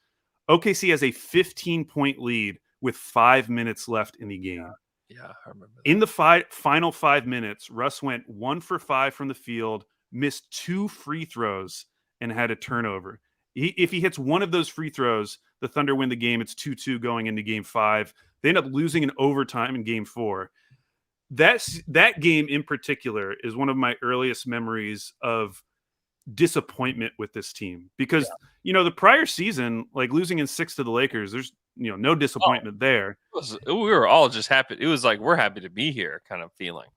OKC has a 15-point lead with 5 minutes left in the game. Yeah, I remember that. In the final 5 minutes, Russ went 1 for 5 from the field, missed 2 free throws, and had a turnover. If he hits one of those free throws, the Thunder win the game. It's 2-2 going into game 5. They end up losing in overtime in game 4. That game in particular is one of my earliest memories of disappointment with this team because the prior season, like losing in 6 to the Lakers, there's no disappointment there. We were all just happy. It was like we're happy to be here kind of feeling.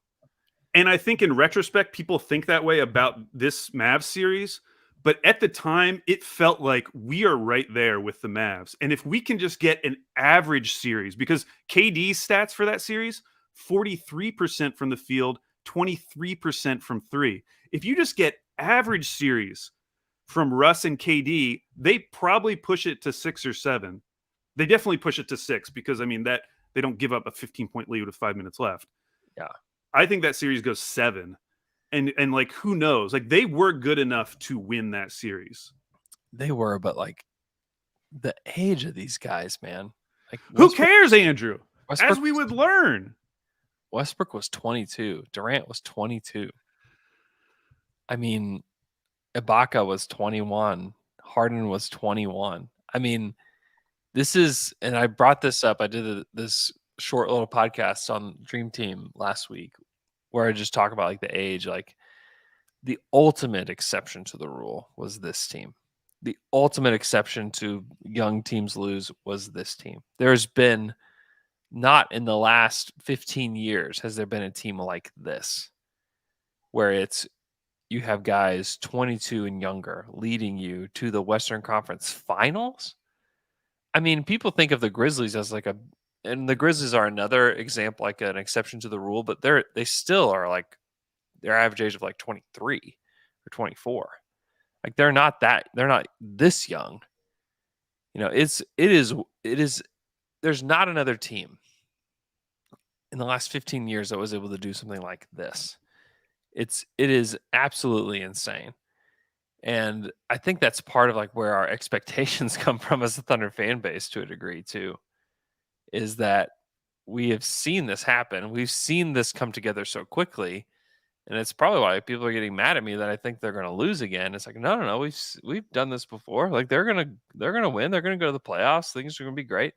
And I think in retrospect, people think that way about this Mavs series. But at the time, it felt like we are right there with the Mavs. And if we can just get an average series, because KD's stats for that series, 43% from the field, 23% from 3. If you just get average series from Russ and KD, they probably push it to 6 or 7. They definitely push it to 6 because, I mean, that they don't give up a 15-point lead with 5 minutes left. Yeah. I think that series goes 7. And like, who knows? Like, they were good enough to win that series. They were, but like the age of these guys, man. Like, who cares, Andrew? Westbrook, as we would learn. Westbrook was 22. Durant was 22. I mean, Ibaka was 21. Harden was 21. I mean, this is, and I brought this up. I did this short little podcast on Dream Team last week where I just talk about like the age, like the ultimate exception to the rule was this team. The ultimate exception to young teams lose was this team. There's been not in the last 15 years has there been a team like this where it's you have guys 22 and younger leading you to the Western Conference Finals. I mean, people think of the Grizzlies as like and the Grizzlies are another example, like an exception to the rule, but they still are like their average age of like 23 or 24. Like they're not this young. It is there's not another team in the last 15 years that was able to do something like this. It is absolutely insane. And I think that's part of like where our expectations come from as a Thunder fan base to a degree too, is that we have seen this happen. We've seen this come together so quickly. And it's probably why people are getting mad at me that I think they're going to lose again. It's like, no. We've done this before. Like they're going to win. They're going to go to the playoffs. Things are going to be great.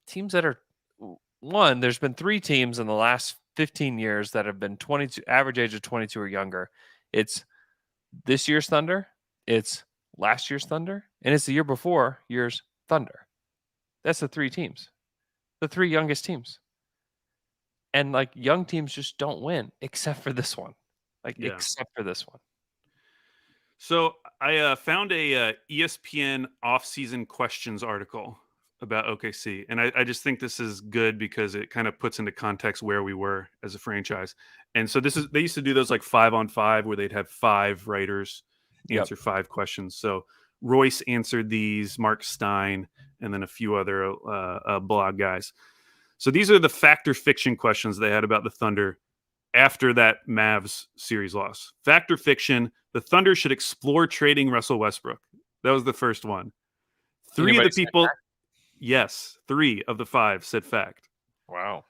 Teams that are there's been 3 teams in the last 15 years that have been 22, average age of 22 or younger. It's this year's Thunder, it's last year's Thunder, and it's the year before year's Thunder. That's the 3 teams, the 3 youngest teams. And like young teams just don't win except for this one. Except for this one. So I found a ESPN offseason questions article about OKC. And I just think this is good because it kind of puts into context where we were as a franchise. And so they used to do those like 5-on-5 where they'd have 5 writers answer 5 questions. So Royce answered these, Mark Stein, and then a few other blog guys. So these are the fact or fiction questions they had about the Thunder after that Mavs series loss. Fact or fiction, the Thunder should explore trading Russell Westbrook. That was the first one. 3 of the people, yes, 3 of the 5 said fact. Wow.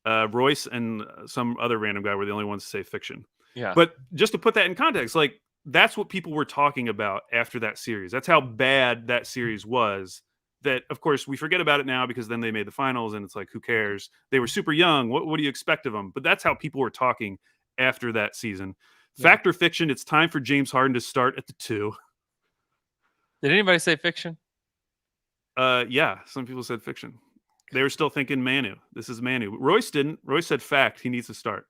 Royce and some other random guy were the only ones to say fiction. Yeah. But just to put that in context, like that's what people were talking about after that series. That's how bad that series was. That, of course, we forget about it now because then they made the finals and it's like, who cares? They were super young. What do you expect of them? But that's how people were talking after that season. Yeah. Fact or fiction, it's time for James Harden to start at the 2. Did anybody say fiction? Yeah, some people said fiction. They were still thinking Manu. This is Manu. Royce didn't. Royce said fact. He needs to start.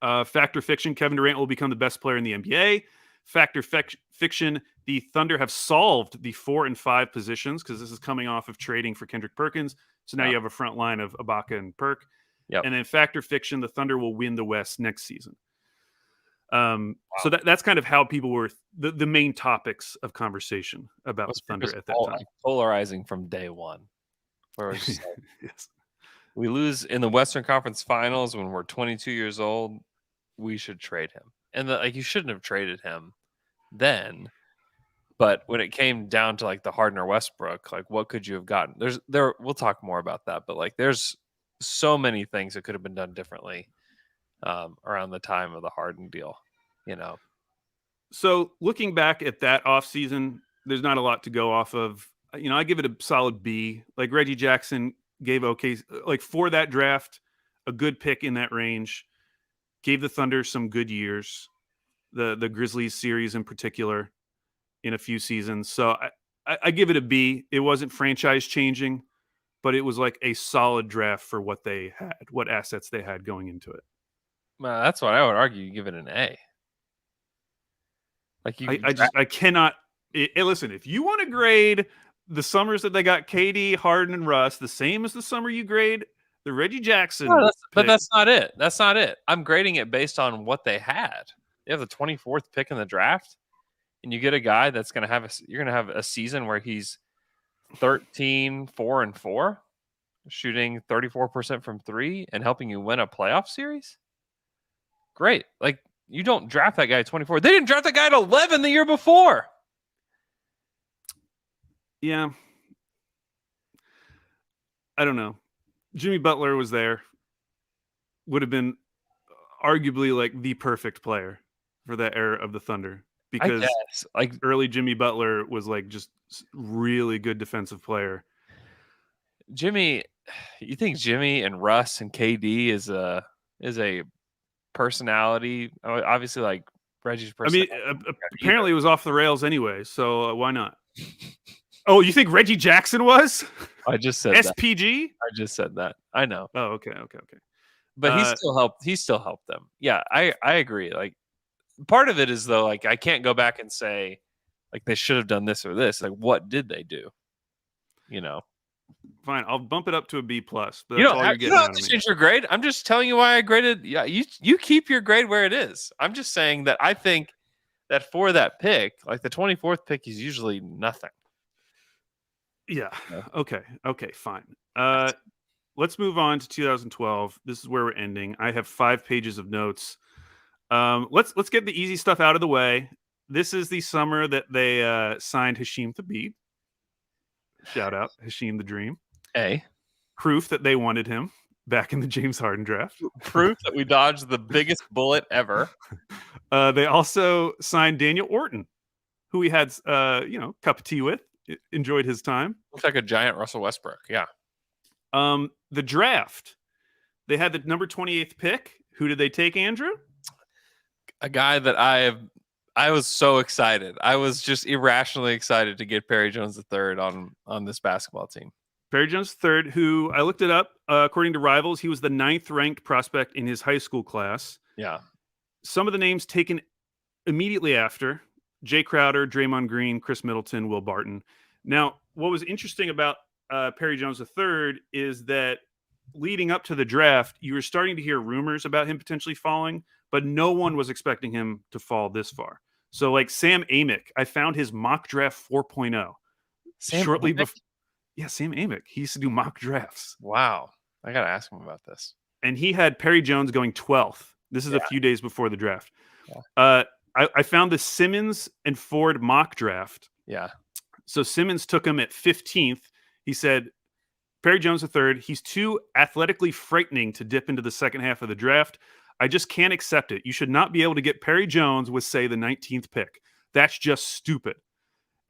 Fact or fiction, Kevin Durant will become the best player in the NBA. Fact or fiction, the Thunder have solved the 4 and 5 positions because this is coming off of trading for Kendrick Perkins. So now you have a front line of Ibaka and Perk. Yep. And then fact or fiction, the Thunder will win the West next season. So that's kind of how people were the main topics of conversation about the Thunder at that time. Like, polarizing from day one. Where it was just like, Yes. we lose in the Western Conference Finals when we're 22 years old. We should trade him, and like you shouldn't have traded him then. But when it came down to like the Harden or Westbrook, like what could you have gotten? We'll talk more about that, but like there's so many things that could have been done differently around the time of the Harden deal, you know. So looking back at that offseason, there's not a lot to go off of. You know, I give it a solid B. Like Reggie Jackson gave okay, like for that draft, a good pick in that range. Gave the Thunder some good years. The Grizzlies series in particular in a few seasons. So I give it a B. It wasn't franchise changing, but it was like a solid draft for what they had, what assets they had going into it. Well, that's what I would argue. You give it an A. Like I cannot. Listen, if you want to grade the summers that they got KD, Harden, and Russ the same as the summer you grade the Reggie Jackson, but that's not it. That's not it. I'm grading it based on what they had. They have the 24th pick in the draft, and you get a guy that's going to have you're going to have a season where he's 13, 4, and 4, shooting 34% from 3, and helping you win a playoff series. Great. Like, you don't draft that guy at 24. They didn't draft that guy at 11 the year before. Yeah. I don't know. Jimmy Butler was there. Would have been arguably like the perfect player for that era of the Thunder, because like early Jimmy Butler was like just really good defensive player. Jimmy, you think Jimmy and Russ and KD is a personality? Obviously, like Reggie's personality. I mean, apparently it was off the rails anyway, so why not? Oh, you think Reggie Jackson was? I just said SPG? I just said that. I know. Oh, okay. But he still helped them. Yeah, I agree. Like, part of it is though, like, I can't go back and say like they should have done this or this. Like, what did they do? You know. Fine, I'll bump it up to a B plus. You don't have to change your grade. I'm just telling you why I graded. Yeah, you keep your grade where it is. I'm just saying that I think that for that pick, like the 24th pick is usually nothing. Yeah. Okay, fine. Let's move on to 2012. This is where we're ending. I have 5 pages of notes. Let's get the easy stuff out of the way. This is the summer that they signed Hasheem Thabeet. Shout out Hasheem the Dream. Proof that they wanted him back in the James Harden draft. Proof that we dodged the biggest bullet ever. They also signed Daniel Orton, who we had cup of tea with. Enjoyed his time. Looks like a giant Russell Westbrook. Yeah. The draft. They had the number 28th pick. Who did they take, Andrew? A guy that I was so excited. I was just irrationally excited to get Perry Jones III on this basketball team. Perry Jones III, who I looked it up. According to Rivals, he was the 9th ranked prospect in his high school class. Yeah. Some of the names taken immediately after: Jay Crowder, Draymond Green, Chris Middleton, Will Barton. Now, what was interesting about Perry Jones III is that leading up to the draft, you were starting to hear rumors about him potentially falling, but no one was expecting him to fall this far. So, like Sam Amick, I found his mock draft 4.0 shortly before. Yeah, Sam Amick. He used to do mock drafts. Wow. I got to ask him about this. And he had Perry Jones going 12th. This is a few days before the draft. Yeah. I found the Simmons and Ford mock draft. Yeah. So Simmons took him at 15th. He said, Perry Jones III, he's too athletically frightening to dip into the second half of the draft. I just can't accept it. You should not be able to get Perry Jones with, say, the 19th pick. That's just stupid.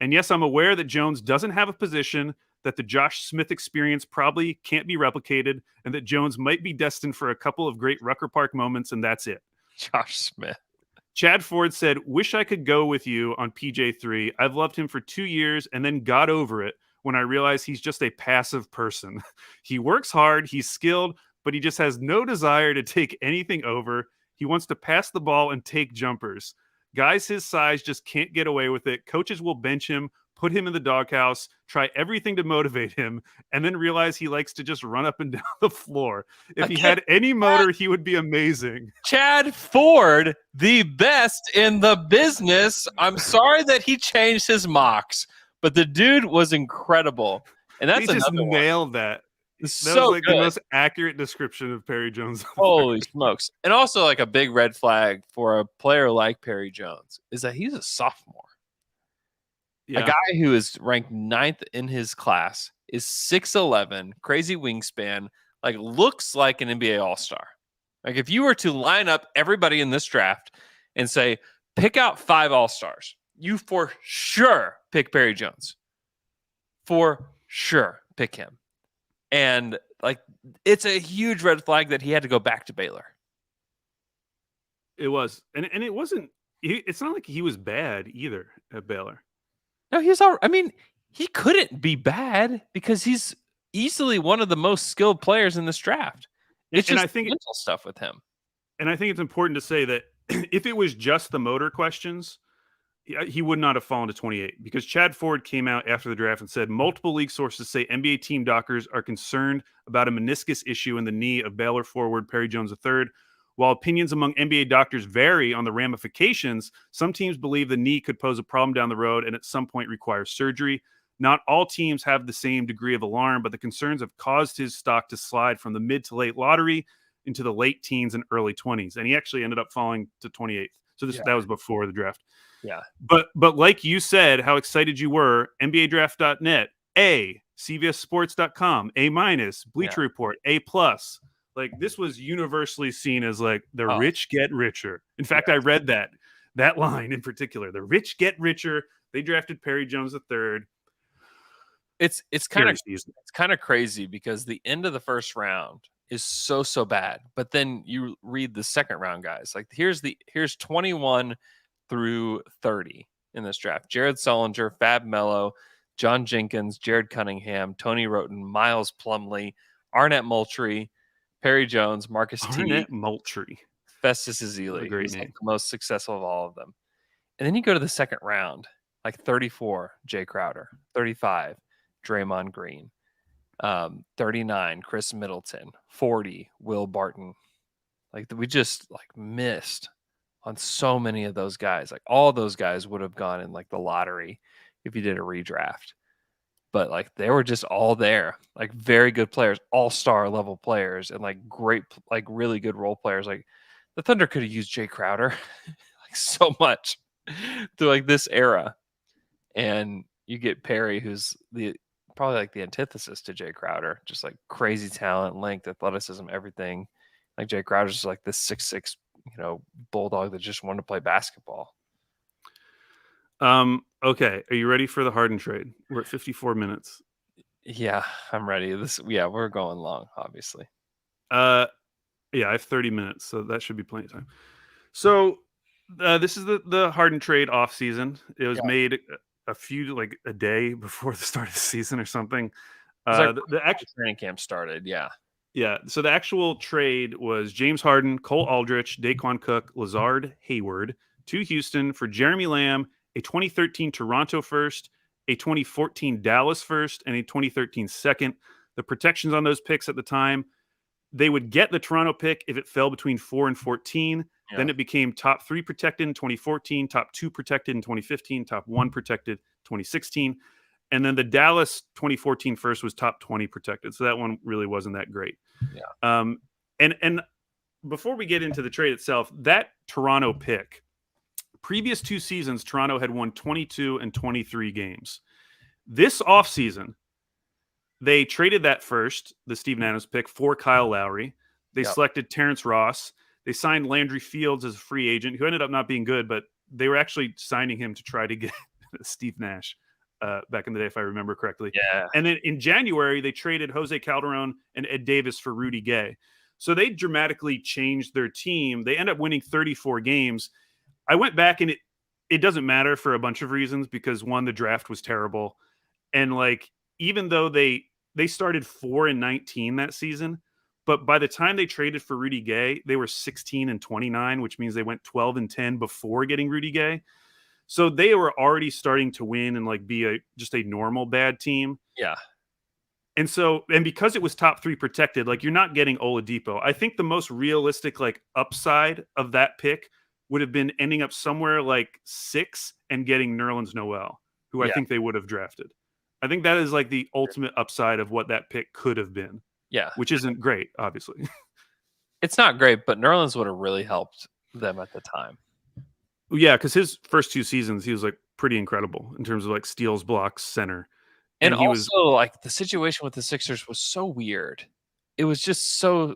And yes, I'm aware that Jones doesn't have a position, that the Josh Smith experience probably can't be replicated, and that Jones might be destined for a couple of great Rucker Park moments, and that's it. Josh Smith. Chad Ford said, wish I could go with you on PJ3. I've loved him for 2 years and then got over it when I realized he's just a passive person. He works hard, he's skilled, but he just has no desire to take anything over. He wants to pass the ball and take jumpers. Guys his size just can't get away with it. Coaches will bench him, put him in the doghouse, try everything to motivate him, and then realize he likes to just run up and down the floor. If he had any motor, he would be amazing. Chad Ford, the best in the business. I'm sorry that he changed his mocks, but the dude was incredible. And that's He just another one. nailed that. That So was like good. the most accurate description of Perry Jones. Holy smokes. And also like a big red flag for a player like Perry Jones is that he's a sophomore. Yeah. A guy who is ranked 9th in his class is 6'11", crazy wingspan, like looks like an NBA All-Star. Like if you were to line up everybody in this draft and say, pick out 5 All-Stars, you for sure pick Perry Jones. For sure pick him. And like it's a huge red flag that he had to go back to Baylor. It was. And it wasn't, it's not like he was bad either at Baylor. No, he's all. I mean, he couldn't be bad because he's easily one of the most skilled players in this draft. It's And just I think mental stuff with him. And I think it's important to say that if it was just the motor questions, he would not have fallen to 28 because Chad Ford came out after the draft and said multiple league sources say NBA team doctors are concerned about a meniscus issue in the knee of Baylor forward Perry Jones III. While opinions among NBA doctors vary on the ramifications, some teams believe the knee could pose a problem down the road and at some point require surgery. Not all teams have the same degree of alarm, but the concerns have caused his stock to slide from the mid to late lottery into the late teens and early 20s. And he actually ended up falling to 28th. So that was before the draft. Yeah. But like you said, how excited you were, NBAdraft.net, A, CVSSports.com, A-, Bleacher Report, A+. Like this was universally seen as like the rich get richer. In fact, I read that line in particular. The rich get richer. They drafted Perry Jones III. It's kind of crazy because the end of the first round is so bad. But then you read the second round guys. Like here's 21 through 30 in this draft. Jared Sullinger, Fab Mello, John Jenkins, Jared Cunningham, Tony Roten, Miles Plumlee, Arnett Moultrie, Perry Jones, Marcus Arnett T. Moultrie. Festus Ezeli. Great He's name. like the most successful of all of them. And then you go to the second round, like 34, Jay Crowder, 35, Draymond Green, 39, Chris Middleton, 40, Will Barton. Like we just like missed on so many of those guys. Like all those guys would have gone in like the lottery if you did a redraft. But like they were just all there, like very good players, all-star level players, and like great, like really good role players. Like the Thunder could have used Jay Crowder like so much through like this era. And you get Perry, who's probably like the antithesis to Jay Crowder, just like crazy talent, length, athleticism, everything. Like Jay Crowder's just like this 6'6", bulldog that just wanted to play basketball. Okay. Are you ready for the Harden trade? We're at 54 minutes. Yeah, I'm ready. We're going long, obviously. Yeah, I have 30 minutes, so that should be plenty of time. So this is the Harden trade off season. It was made a day before the start of the season or something. The actual training camp started. Yeah. Yeah. So the actual trade was James Harden, Cole Aldrich, Daquan Cook, Lazard Hayward to Houston for Jeremy Lamb, a 2013 Toronto first, a 2014 Dallas first, and a 2013 second. The protections on those picks at the time, they would get the Toronto pick if it fell between 4 and 14. Yeah. Then it became top 3 protected in 2014, top 2 protected in 2015, top 1 protected 2016. And then the Dallas 2014 first was top 20 protected. So that one really wasn't that great. Yeah. And before we get into the trade itself, that Toronto pick, previous 2 seasons, Toronto had won 22 and 23 games. This offseason, they traded that first, the Steven Adams pick, for Kyle Lowry. They selected Terrence Ross. They signed Landry Fields as a free agent, who ended up not being good, but they were actually signing him to try to get Steve Nash back in the day, if I remember correctly. Yeah. And then in January, they traded Jose Calderon and Ed Davis for Rudy Gay. So they dramatically changed their team. They end up winning 34 games. I went back and it doesn't matter for a bunch of reasons because one, the draft was terrible. And like, even though they started 4-19 that season, but by the time they traded for Rudy Gay, they were 16-29, which means they went 12-10 before getting Rudy Gay. So they were already starting to win and like be just a normal bad team. Yeah. And because it was top 3 protected, like you're not getting Oladipo. I think the most realistic like upside of that pick would have been ending up somewhere like 6 and getting Nerlens Noel, who I Yeah. think they would have drafted. I think that is like the ultimate upside of what that pick could have been. Yeah. Which isn't great, obviously. It's not great, but Nerlens would have really helped them at the time. Yeah, because his first 2 seasons, he was like pretty incredible in terms of like steals, blocks, center. And he also, like the situation with the Sixers was so weird. It was just so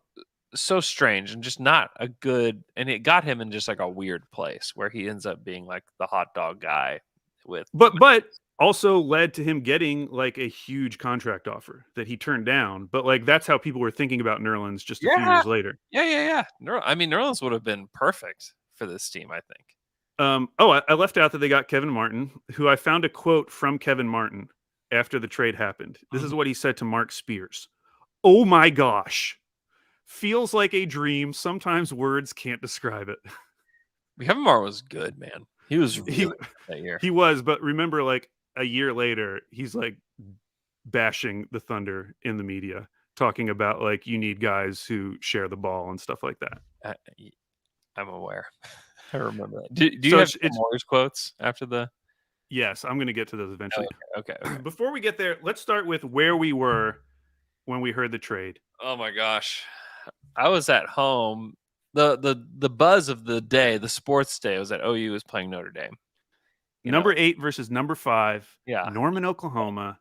strange and just not a good. And it got him in just like a weird place where he ends up being like the hot dog guy with. But also led to him getting like a huge contract offer that he turned down. But like that's how people were thinking about Nerlens just a few years later. Yeah. I mean, Nerlens would have been perfect for this team, I think. I left out that they got Kevin Martin, who I found a quote from Kevin Martin after the trade happened. This is what he said to Mark Spears. "Oh my gosh. Feels like a dream. Sometimes words can't describe it." Kevin Martin was good, man. He was really good that year. He was, but remember, like a year later, he's like bashing the Thunder in the media, talking about like you need guys who share the ball and stuff like that. I'm aware. I remember that. Do you have Moore's quotes after the? Yes, I'm going to get to those eventually. Okay. Before we get there, let's start with where we were when we heard the trade. Oh my gosh, I was at home. The buzz of the day, the sports day, was that OU was playing Notre Dame. Number 8 versus number 5. Yeah, Norman, Oklahoma.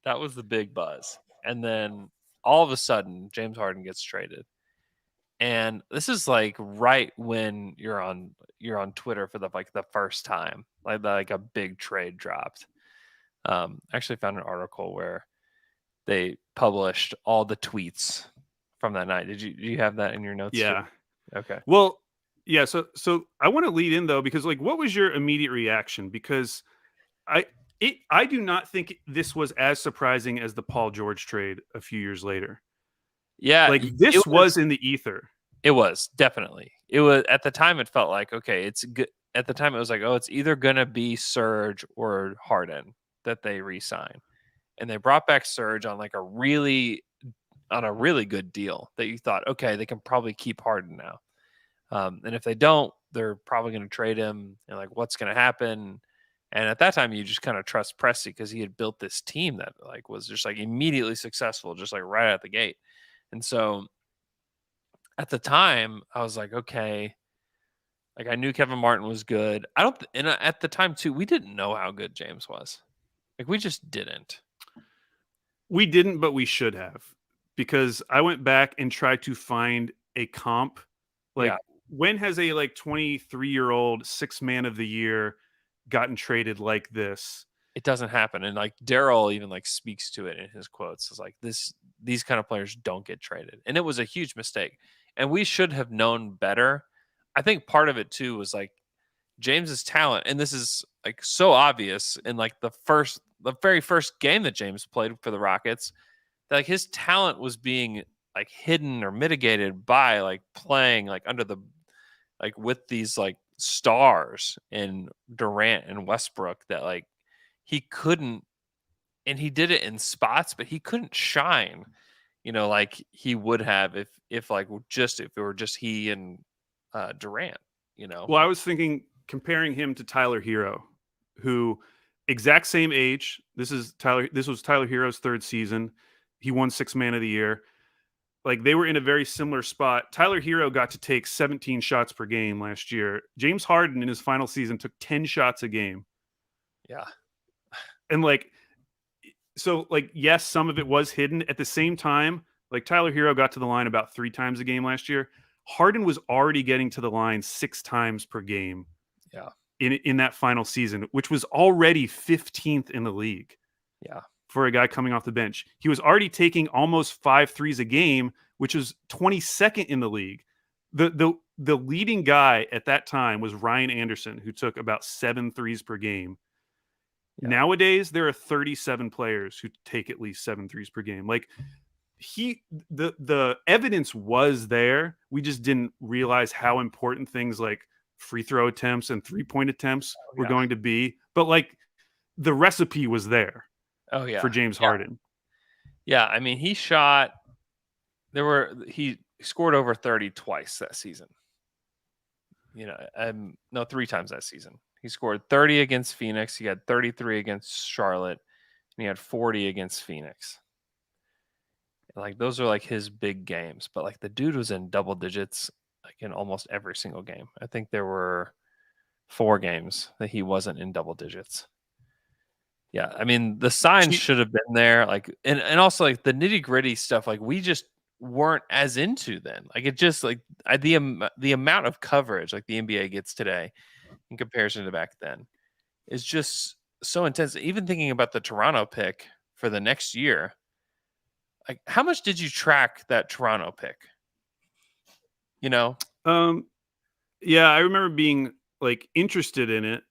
That was the big buzz, and then all of a sudden, James Harden gets traded. And this is like right when you're on Twitter for the first time, like a big trade dropped. Actually found an article where they published all the tweets from that night. Do you have that in your notes? Yeah. Too? Okay. Well, yeah. So I want to lead in though, because like, what was your immediate reaction? Because I do not think this was as surprising as the Paul George trade a few years later. Yeah, like this was in the ether. It was definitely. It was at the time. It felt like okay, it's good. At the time, it was like, oh, it's either gonna be Serge or Harden that they re-sign, and they brought back Serge on a really good deal that you thought, okay, they can probably keep Harden now, and if they don't, they're probably going to trade him. And like, what's going to happen? And at that time, you just kind of trust Presti because he had built this team that like was just like immediately successful, just like right out the gate. And so at the time, I was like, okay, like I knew Kevin Martin was good. And at the time too, we didn't know how good James was. Like we just didn't. We didn't, but we should have, because I went back and tried to find a comp. Like when has a 23-year-old 6th man of the year gotten traded like this? It doesn't happen. And like Daryl even speaks to it in his quotes. It's like these kind of players don't get traded. And it was a huge mistake. And we should have known better. I think part of it too was like James's talent. And this is like so obvious in like the very first game that James played for the Rockets, that like his talent was being like hidden or mitigated by like playing like under the like with these like stars in Durant and Westbrook that like he couldn't, and he did it in spots, but he couldn't shine, like he would have if it were just he and Durant, Well, I was thinking comparing him to Tyler Hero, who exact same age. This was Tyler Hero's 3rd season. He won 6th man of the year. Like they were in a very similar spot. Tyler Hero got to take 17 shots per game last year. James Harden in his final season took 10 shots a game. Yeah. And yes, some of it was hidden. At the same time, like Tyler Hero got to the line about 3 times a game last year. Harden was already getting to the line 6 times per game. Yeah. In that final season, which was already 15th in the league. Yeah. For a guy coming off the bench. He was already taking almost 5 threes a game, which was 22nd in the league. The leading guy at that time was Ryan Anderson, who took about 7 threes per game. Yeah. Nowadays, there are 37 players who take at least 7 threes per game. Like the evidence was there. We just didn't realize how important things like free throw attempts and 3-point attempts were going to be, but like the recipe was there Oh yeah. for James Harden. Yeah, I mean, he scored over 30 twice that season. No, 3 times that season. He scored 30 against Phoenix, he had 33 against Charlotte, and he had 40 against Phoenix. Like those are like his big games, but like the dude was in double digits like in almost every single game. I think there were 4 games that he wasn't in double digits. Yeah, I mean the signs should have been there, like and also like the nitty gritty stuff, like we just weren't as into then. Like it just like the amount of coverage like the NBA gets today in comparison to back then is just so intense. Even thinking about the Toronto pick for the next year, like how much did you track that Toronto pick? Yeah, I remember being like interested in it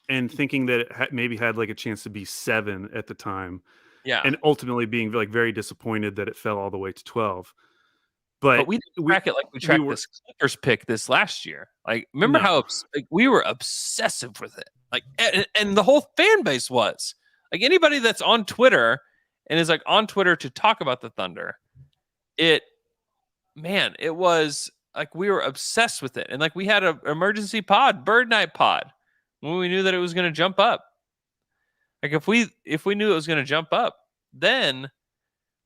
and thinking that it maybe had like a chance to be 7 at the time. Yeah. And ultimately being like very disappointed that it fell all the way to 12. But we didn't track it like we tracked this Clippers pick this last year. Like, remember how like, we were obsessive with it. Like, and the whole fan base was. Like, anybody that's on Twitter and is like on Twitter to talk about the Thunder, it was like we were obsessed with it. And like we had an emergency pod, Bird Night pod, when we knew that it was going to jump up. Like if we knew it was going to jump up, then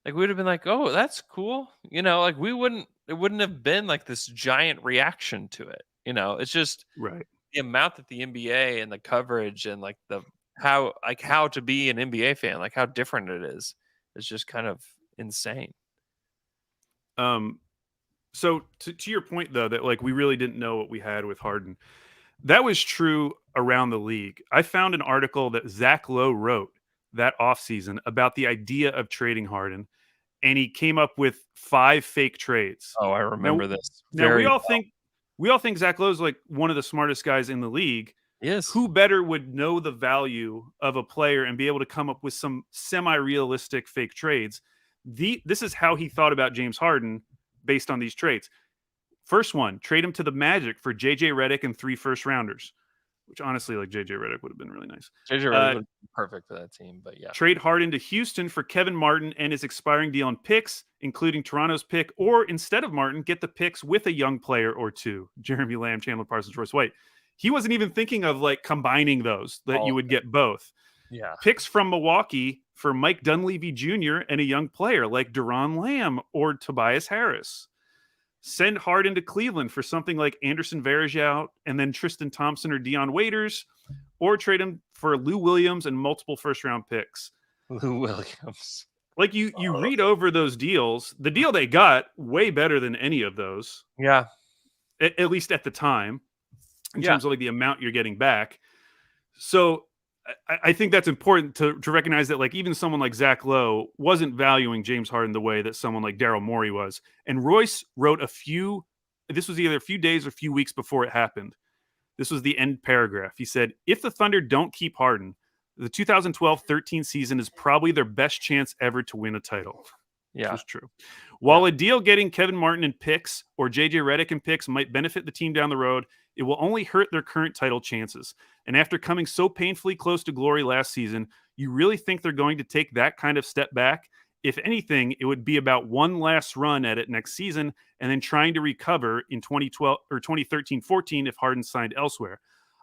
like we would have been like, oh, that's cool. Like it wouldn't have been like this giant reaction to it. It's just right. The amount that the NBA and the coverage and like how to be an NBA fan, like how different it is just kind of insane. So to your point though, that like we really didn't know what we had with Harden. That was true around the league. I found an article that Zach Lowe wrote that offseason about the idea of trading Harden, and he came up with 5 fake trades. Oh, I remember this. Now we all think Zach Lowe's like one of the smartest guys in the league. Yes. Who better would know the value of a player and be able to come up with some semi-realistic fake trades? This is how he thought about James Harden based on these trades. First one, trade him to the Magic for JJ Redick and 3 first-rounders, which honestly, like JJ Redick would have been really nice. JJ Redick would be perfect for that team, but yeah. Trade Harden to Houston for Kevin Martin and his expiring deal on picks, including Toronto's pick, or instead of Martin, get the picks with a young player or 2. Jeremy Lamb, Chandler Parsons, Royce White. He wasn't even thinking of like combining those, that you would get both. Yeah. Picks from Milwaukee for Mike Dunleavy Jr. and a young player like Deron Lamb or Tobias Harris. Send Harden to Cleveland for something like Anderson Varejao and then Tristan Thompson or Dion Waiters, or trade him for Lou Williams and multiple first-round picks. Lou Williams. Like you read over those deals, the deal they got way better than any of those. Yeah. At least at the time, in terms of like the amount you're getting back. So I think that's important to recognize that like even someone like Zach Lowe wasn't valuing James Harden the way that someone like Daryl Morey was. And Royce wrote this was either a few days or a few weeks before it happened. This was the end paragraph. He said, if the Thunder don't keep Harden, the 2012-13 season is probably their best chance ever to win a title. Yeah. Which is true. While a deal getting Kevin Martin and picks or JJ Redick and picks might benefit the team down the road, it will only hurt their current title chances. And after coming so painfully close to glory last season, you really think they're going to take that kind of step back? If anything, it would be about one last run at it next season and then trying to recover in 2012 or 2013-14 if Harden signed elsewhere.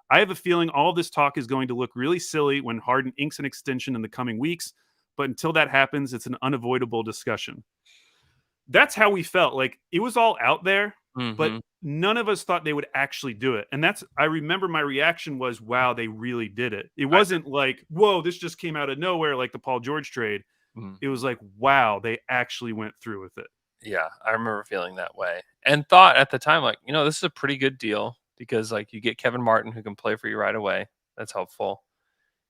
I have a feeling all this talk is going to look really silly when Harden inks an extension in the coming weeks, but until that happens, it's an unavoidable discussion. That's how we felt. Like it was all out there, but none of us thought they would actually do it. And I remember my reaction was, wow, they really did it. It wasn't like, whoa, this just came out of nowhere like the Paul George trade. It was like, wow, they actually went through with it. Yeah, I remember feeling that way and thought at the time, like, this is a pretty good deal because like you get Kevin Martin who can play for you right away. That's helpful.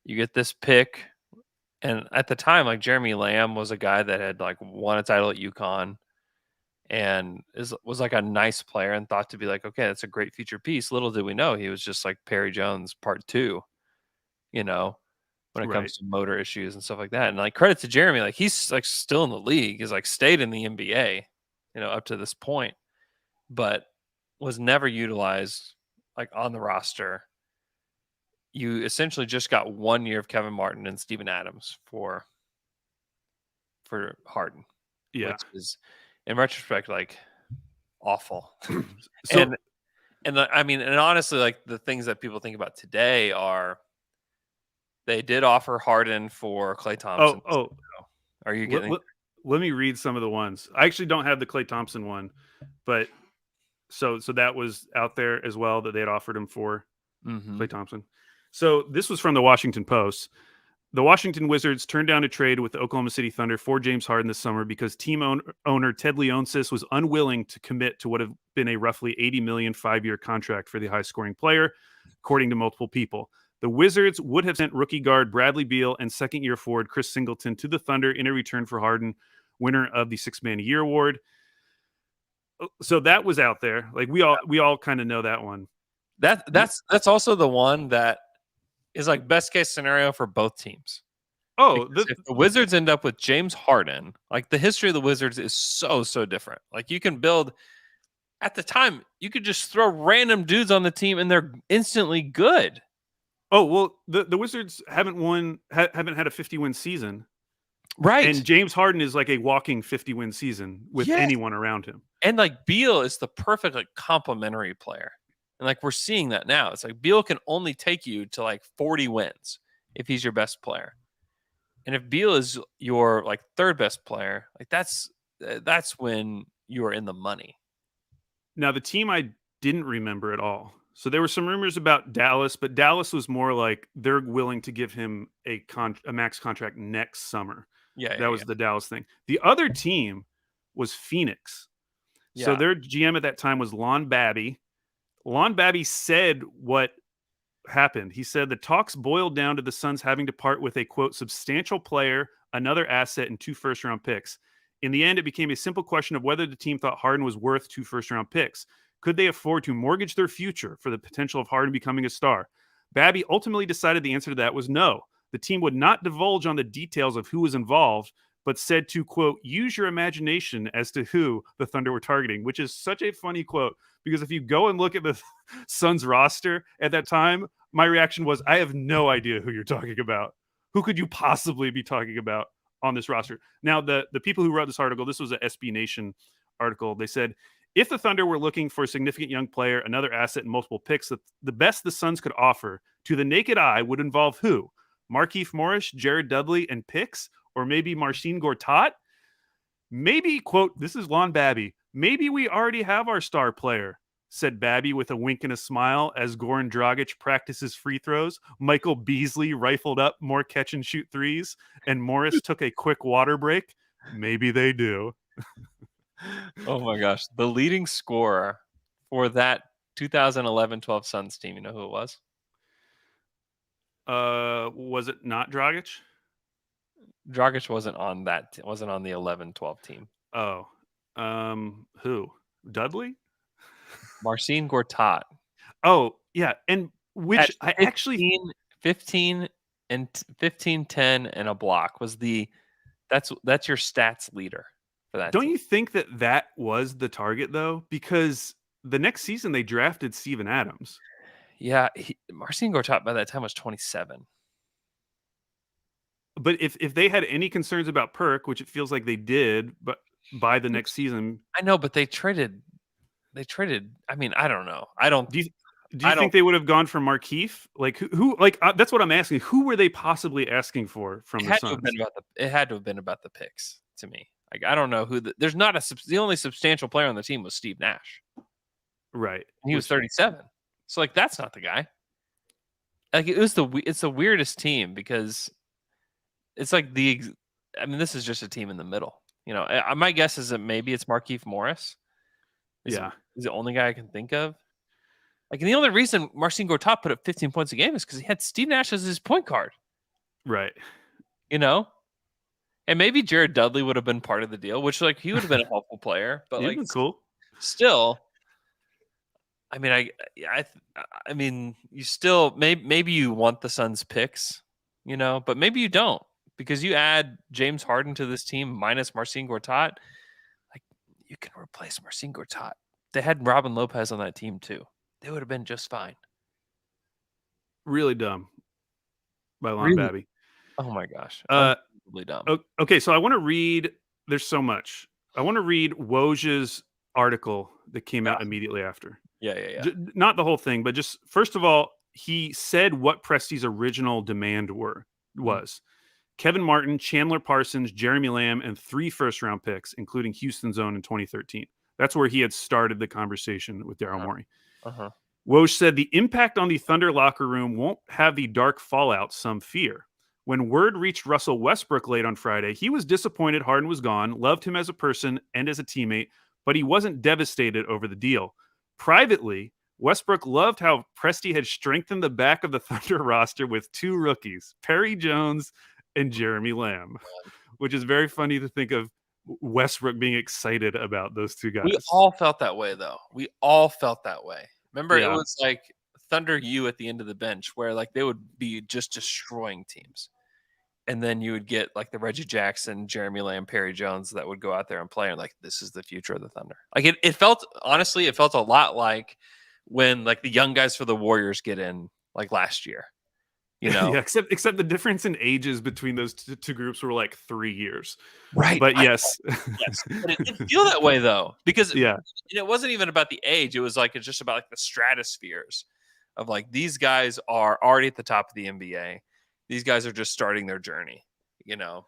You get this pick. And at the time, like Jeremy Lamb was a guy that had like won a title at UConn and was like a nice player and thought to be like, okay, that's a great future piece. Little did we know he was just like Perry Jones part 2, when it comes to motor issues and stuff like that. And like credit to Jeremy, like he's like still in the league, he's like stayed in the NBA, up to this point, but was never utilized like on the roster, you essentially just got 1 year of Kevin Martin and Steven Adams for Harden, Yeah. which is in retrospect like awful. So and honestly, like the things that people think about today are they did offer Harden for Klay Thompson. Are you getting? let me read some of the ones. I actually don't have the Klay Thompson one, but so that was out there as well that they had offered him for Klay Thompson. So this was from the Washington Post. The Washington Wizards turned down a trade with the Oklahoma City Thunder for James Harden this summer because team owner Ted Leonsis was unwilling to commit to what have been a roughly $80 million 5-year contract for the high-scoring player, according to multiple people. The Wizards would have sent rookie guard Bradley Beal and second-year forward Chris Singleton to the Thunder in a return for Harden, winner of the Sixth Man of the Year award. So that was out there. Like we all kind of know that one. That's also the one that is like best case scenario for both teams. Oh, if the Wizards end up with James Harden, like the history of the Wizards is so different. Like you can build at the time, you could just throw random dudes on the team and they're instantly good. Oh, well, the Wizards haven't had a 50-win season. Right. And James Harden is like a walking 50-win season with anyone around him. And like Beal is the perfect like complementary player. And like we're seeing that now. It's like Beal can only take you to like 40 wins if he's your best player. And if Beal is your like third best player, like that's when you're in the money. Now the team I didn't remember at all. So there were some rumors about Dallas, but Dallas was more like they're willing to give him a max contract next summer. That was the Dallas thing. The other team was Phoenix. Yeah. So their GM at that time was Lon Babby. Lon Babby said what happened. He said the talks boiled down to the Suns having to part with a, quote, substantial player, another asset, and 2 first-round picks. In the end, it became a simple question of whether the team thought Harden was worth 2 first-round picks. Could they afford to mortgage their future for the potential of Harden becoming a star? Babby ultimately decided the answer to that was no. The team would not divulge on the details of who was involved, but said to, quote, use your imagination as to who the Thunder were targeting, which is such a funny quote, because if you go and look at the Suns roster at that time, my reaction was, I have no idea who you're talking about. Who could you possibly be talking about on this roster? Now, the people who wrote this article, this was a SB Nation article. They said, if the Thunder were looking for a significant young player, another asset, and multiple picks, the best the Suns could offer to the naked eye would involve who? Markieff Morris, Jared Dudley, and picks? Or maybe Marcin Gortat? Maybe, quote, this is Lon Babby, maybe we already have our star player, said Babby with a wink and a smile as Goran Dragic practices free throws. Michael Beasley rifled up more catch and shoot threes, and Morris took a quick water break. Maybe they do. Oh my gosh. The leading scorer for that 2011-12 Suns team, you know who it was? Was it not Dragic? Dragic wasn't on the 11-12 team. Oh. Who? Dudley? Marcin Gortat. Oh, yeah. And which At I actually 15 and 15, 10 and a block was that's your stats leader for that. Don't team. you think that was the target though? Because the next season they drafted Steven Adams. Yeah, Marcin Gortat by that time was 27. But if they had any concerns about Perk, which it feels like they did, but by the next season, I know, but they traded. I mean, I don't know. I don't. Do you think they would have gone for Markieff? Like who? Like that's what I'm asking. Who were they possibly asking for from the Suns? It had to have been about the picks to me. Like I don't know who. There's not the only substantial player on the team was Steve Nash. Right. And he was 37. So like that's not the guy. Like it's the weirdest team because it's like this is just a team in the middle. You know, my guess is that maybe it's Markieff Morris. Is the only guy I can think of. Like, and the only reason Marcin Gortat put up 15 points a game is because he had Steve Nash as his point guard. Right. You know? And maybe Jared Dudley would have been part of the deal, which, like, he would have been a helpful player. But, like, cool. Still, I mean, I mean, you still, maybe you want the Suns picks, you know? But maybe you don't. Because you add James Harden to this team minus Marcin Gortat, like, you can replace Marcin Gortat. They had Robin Lopez on that team, too. they would have been just fine. Really dumb by Lon Really? Babby. Oh my gosh. Uh, Unbelievably dumb. Okay, so I want to read. There's so much. I want to read Woj's article that came out immediately after. Yeah. Not the whole thing, but just first of all, he said what Presti's original demand was Kevin Martin, Chandler Parsons, Jeremy Lamb, and 3 first-round picks, including Houston's own in 2013. That's where he had started the conversation with Daryl Morey. Woj said the impact on the Thunder locker room won't have the dark fallout some fear. When word reached Russell Westbrook late on Friday, he was disappointed Harden was gone, loved him as a person and as a teammate, but he wasn't devastated over the deal. Privately, Westbrook loved how Presti had strengthened the back of the Thunder roster with 2 rookies, Perry Jones and Jeremy Lamb, which is very funny to think of Westbrook being excited about those 2 guys. We all felt that way, though. We all felt that way. Remember, Yeah. it was like Thunder U at the end of the bench where like they would be just destroying teams. And then you would get like the Reggie Jackson, Jeremy Lamb, Perry Jones that would go out there and play and like, this is the future of the Thunder. Like it felt, honestly, it felt a lot like when like the young guys for the Warriors get in like last year, you know? Yeah, except the difference in ages between those two groups were like 3 years. Right. But yes. Yes. But it didn't feel that way though, because Yeah. it wasn't even about the age. It was like, it's just about like the stratospheres of like, these guys are already at the top of the NBA. These guys are just starting their journey, you know?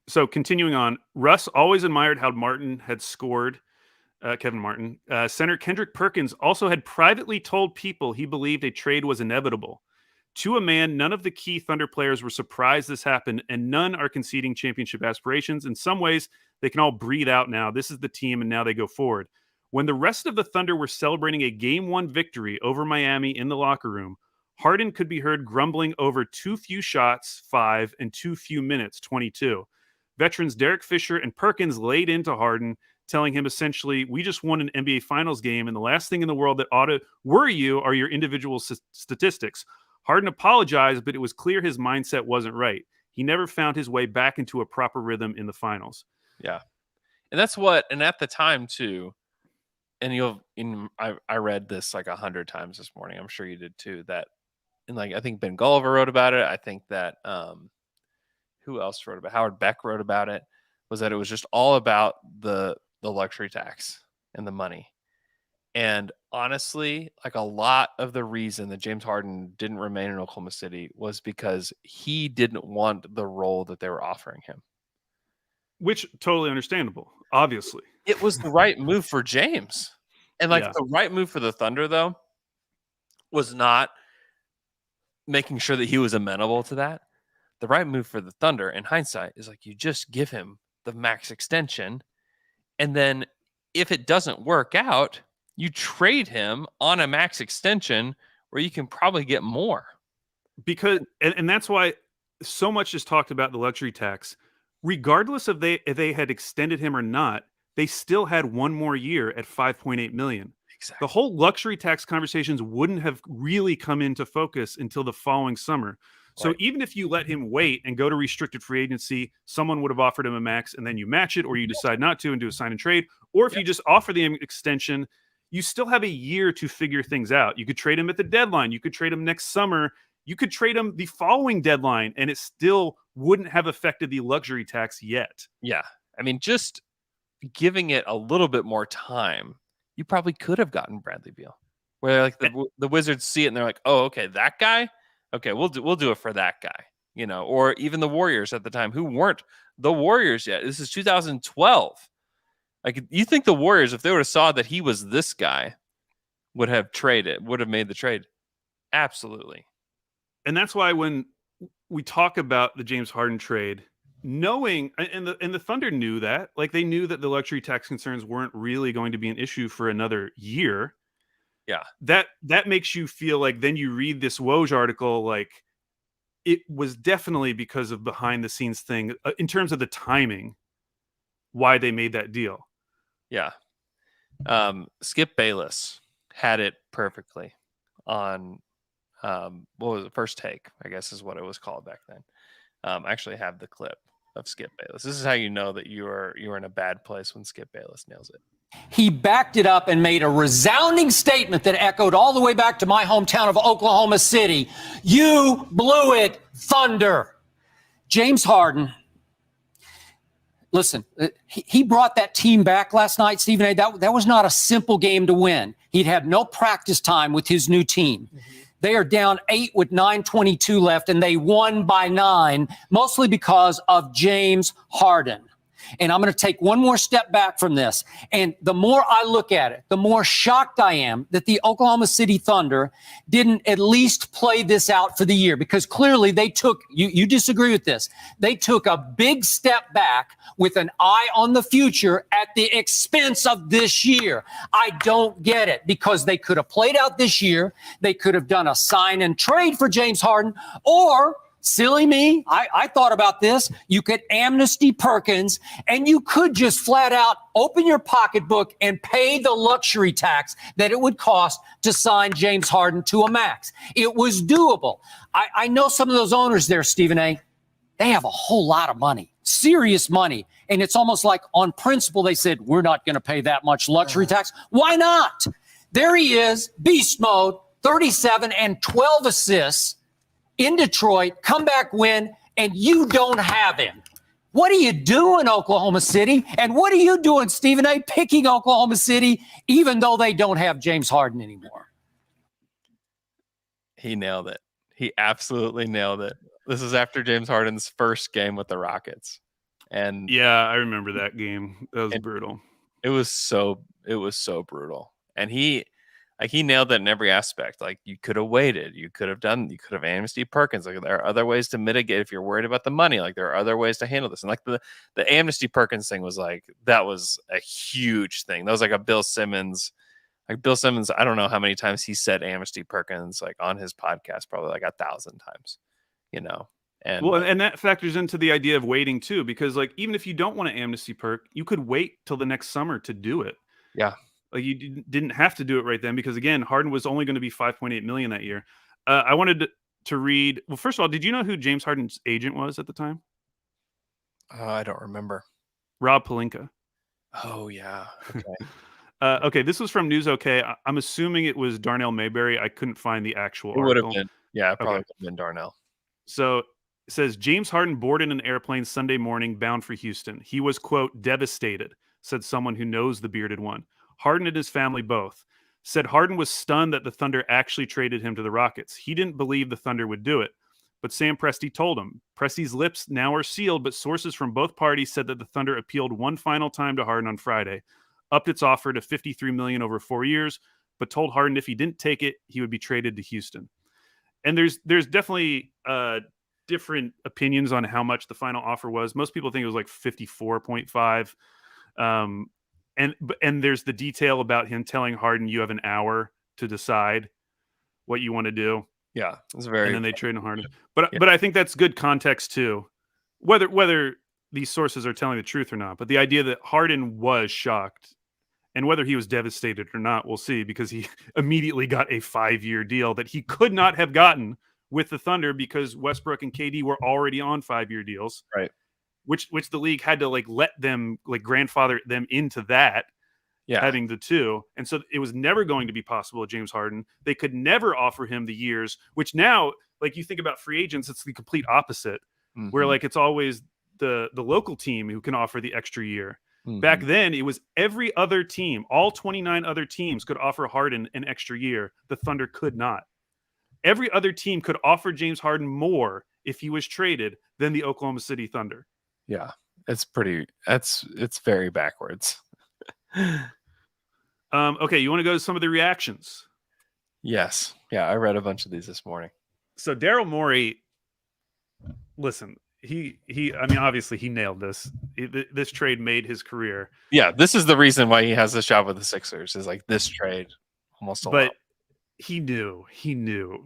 So continuing on, Russ always admired how Martin had scored, Kevin Martin. Center Kendrick Perkins also had privately told people he believed a trade was inevitable. To a man, none of the key Thunder players were surprised this happened, and none are conceding championship aspirations. In some ways, they can all breathe out now. This is the team, and now they go forward. When the rest of the Thunder were celebrating a Game 1 victory over Miami in the locker room, Harden could be heard grumbling over too few shots, 5, and too few minutes, 22. Veterans Derek Fisher and Perkins laid into Harden, telling him essentially, we just won an NBA Finals game, and the last thing in the world that ought to worry you are your individual statistics. Harden apologized, but it was clear his mindset wasn't right. He never found his way back into a proper rhythm in the finals. Yeah. And that's what, and at the time too, and I read this like 100 times this morning. I'm sure you did too, that, and like, I think Ben Gulliver wrote about it. I think that, who else wrote about it? Howard Beck wrote about it, was that it was just all about the luxury tax and the money. And honestly, like a lot of the reason that James Harden didn't remain in Oklahoma City was because he didn't want the role that they were offering him. Which totally understandable, obviously. It was the right move for James. And like the right move for the Thunder, though, was not making sure that he was amenable to that. The right move for the Thunder, in hindsight, is like you just give him the max extension. And then if it doesn't work out, you trade him on a max extension where you can probably get more. Because, and that's why so much is talked about the luxury tax. Regardless of if they had extended him or not, they still had 1 more year at $5.8 million. Exactly. The whole luxury tax conversations wouldn't have really come into focus until the following summer. So even if you let him wait and go to restricted free agency, someone would have offered him a max and then you match it, or you decide not to and do a sign and trade. Or if you just offer the extension, you still have a year to figure things out. You could trade him at the deadline. You could trade him next summer. You could trade him the following deadline, and it still wouldn't have affected the luxury tax yet. Yeah. I mean, just giving it a little bit more time, you probably could have gotten Bradley Beal. Where like the Wizards see it and they're like, oh, okay, that guy? Okay, we'll do it for that guy. You know, or even the Warriors at the time, who weren't the Warriors yet. This is 2012. Like, you think the Warriors, if they would have saw that he was this guy, would have made the trade? Absolutely. And that's why when we talk about the James Harden trade, knowing, and the Thunder knew that, like they knew that the luxury tax concerns weren't really going to be an issue for another year. Yeah. That makes you feel like, then you read this Woj article, like it was definitely because of behind the scenes thing in terms of the timing, why they made that deal. Yeah. Skip Bayless had it perfectly on what was it? First Take, I guess is what it was called back then. I actually have the clip of Skip Bayless. This is how you know that you're in a bad place when Skip Bayless nails it. He backed it up and made a resounding statement that echoed all the way back to my hometown of Oklahoma City. You blew it, Thunder. James Harden, listen, he brought that team back last night, Stephen A. That was not a simple game to win. He'd had no practice time with his new team. They are down 8 with 9:22 left, and they won by 9, mostly because of James Harden. And I'm going to take one more step back from this. And the more I look at it, the more shocked I am that the Oklahoma City Thunder didn't at least play this out for the year, because clearly they took, you disagree with this, they took a big step back with an eye on the future at the expense of this year. I don't get it, because they could have played out this year. They could have done a sign and trade for James Harden, or silly me, I thought about this. You could amnesty Perkins, and you could just flat out open your pocketbook and pay the luxury tax that it would cost to sign James Harden to a max. It was doable. I know some of those owners there, Stephen A., they have a whole lot of money, serious money. And it's almost like on principle, they said, we're not going to pay that much luxury tax. Why not? There he is, beast mode, 37 and 12 assists. In Detroit, comeback win, and you don't have him. What are you doing, Oklahoma City? And what are you doing, Stephen A., picking Oklahoma City, even though they don't have James Harden anymore? He nailed it. He absolutely nailed it. This is after James Harden's first game with the Rockets. And yeah, I remember that game. That was brutal. It was so brutal. And he nailed that in every aspect. Like, you could have waited. You could have amnesty Perkins. Like, there are other ways to mitigate if you're worried about the money. Like, there are other ways to handle this. And like the amnesty Perkins thing was like, that was a huge thing. That was like a Bill Simmons. Like, Bill Simmons, I don't know how many times he said amnesty Perkins, like, on his podcast, probably like 1,000 times, And well, and that factors into the idea of waiting too, because like, even if you don't want to amnesty Perk, you could wait till the next summer to do it. Yeah. Like, you didn't have to do it right then, because again, Harden was only going to be $5.8 million that year. I wanted to read. Well, first of all, did you know who James Harden's agent was at the time? I don't remember. Rob Pelinka. Oh yeah. Okay. Okay, this was from News OK. I'm assuming it was Darnell Mayberry. I couldn't find the actual article. It would have been. Yeah, it probably would have been Darnell. So it says James Harden boarded an airplane Sunday morning bound for Houston. He was, quote, devastated, said someone who knows the bearded one. Harden and his family both. Said Harden was stunned that the Thunder actually traded him to the Rockets. He didn't believe the Thunder would do it. But Sam Presti told him. Presti's lips now are sealed, but sources from both parties said that the Thunder appealed one final time to Harden on Friday, upped its offer to $53 million over 4 years, but told Harden if he didn't take it, he would be traded to Houston. And there's definitely different opinions on how much the final offer was. Most people think it was like 54.5. And there's the detail about him telling Harden, you have an hour to decide what you want to do. Yeah, it's very. And then they trade Harden. But I think that's good context too, whether these sources are telling the truth or not. But the idea that Harden was shocked, and whether he was devastated or not, we'll see, because he immediately got a 5-year deal that he could not have gotten with the Thunder, because Westbrook and KD were already on 5-year deals, right? Which the league had to let them grandfather them into that, having the two. And so it was never going to be possible with James Harden. They could never offer him the years, which now, you think about free agents, it's the complete opposite, where it's always the local team who can offer the extra year. Back then, it was every other team, all 29 other teams could offer Harden an extra year. The Thunder could not. Every other team could offer James Harden more if he was traded than the Oklahoma City Thunder. Yeah, it's very backwards. Okay, you want to go to some of the reactions? Yes. Yeah, I read a bunch of these this morning. So Daryl Morey, listen, he obviously he nailed this. This trade made his career. Yeah, this is the reason why he has this job with the Sixers, is this trade almost a lot. He knew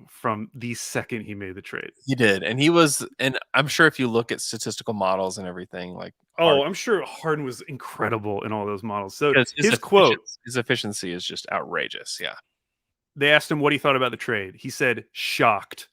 from the second he made the trade. He did. And I'm sure if you look at statistical models and everything, I'm sure Harden was incredible in all those models. So his quote, his efficiency is just outrageous. Yeah. They asked him what he thought about the trade. He said, shocked.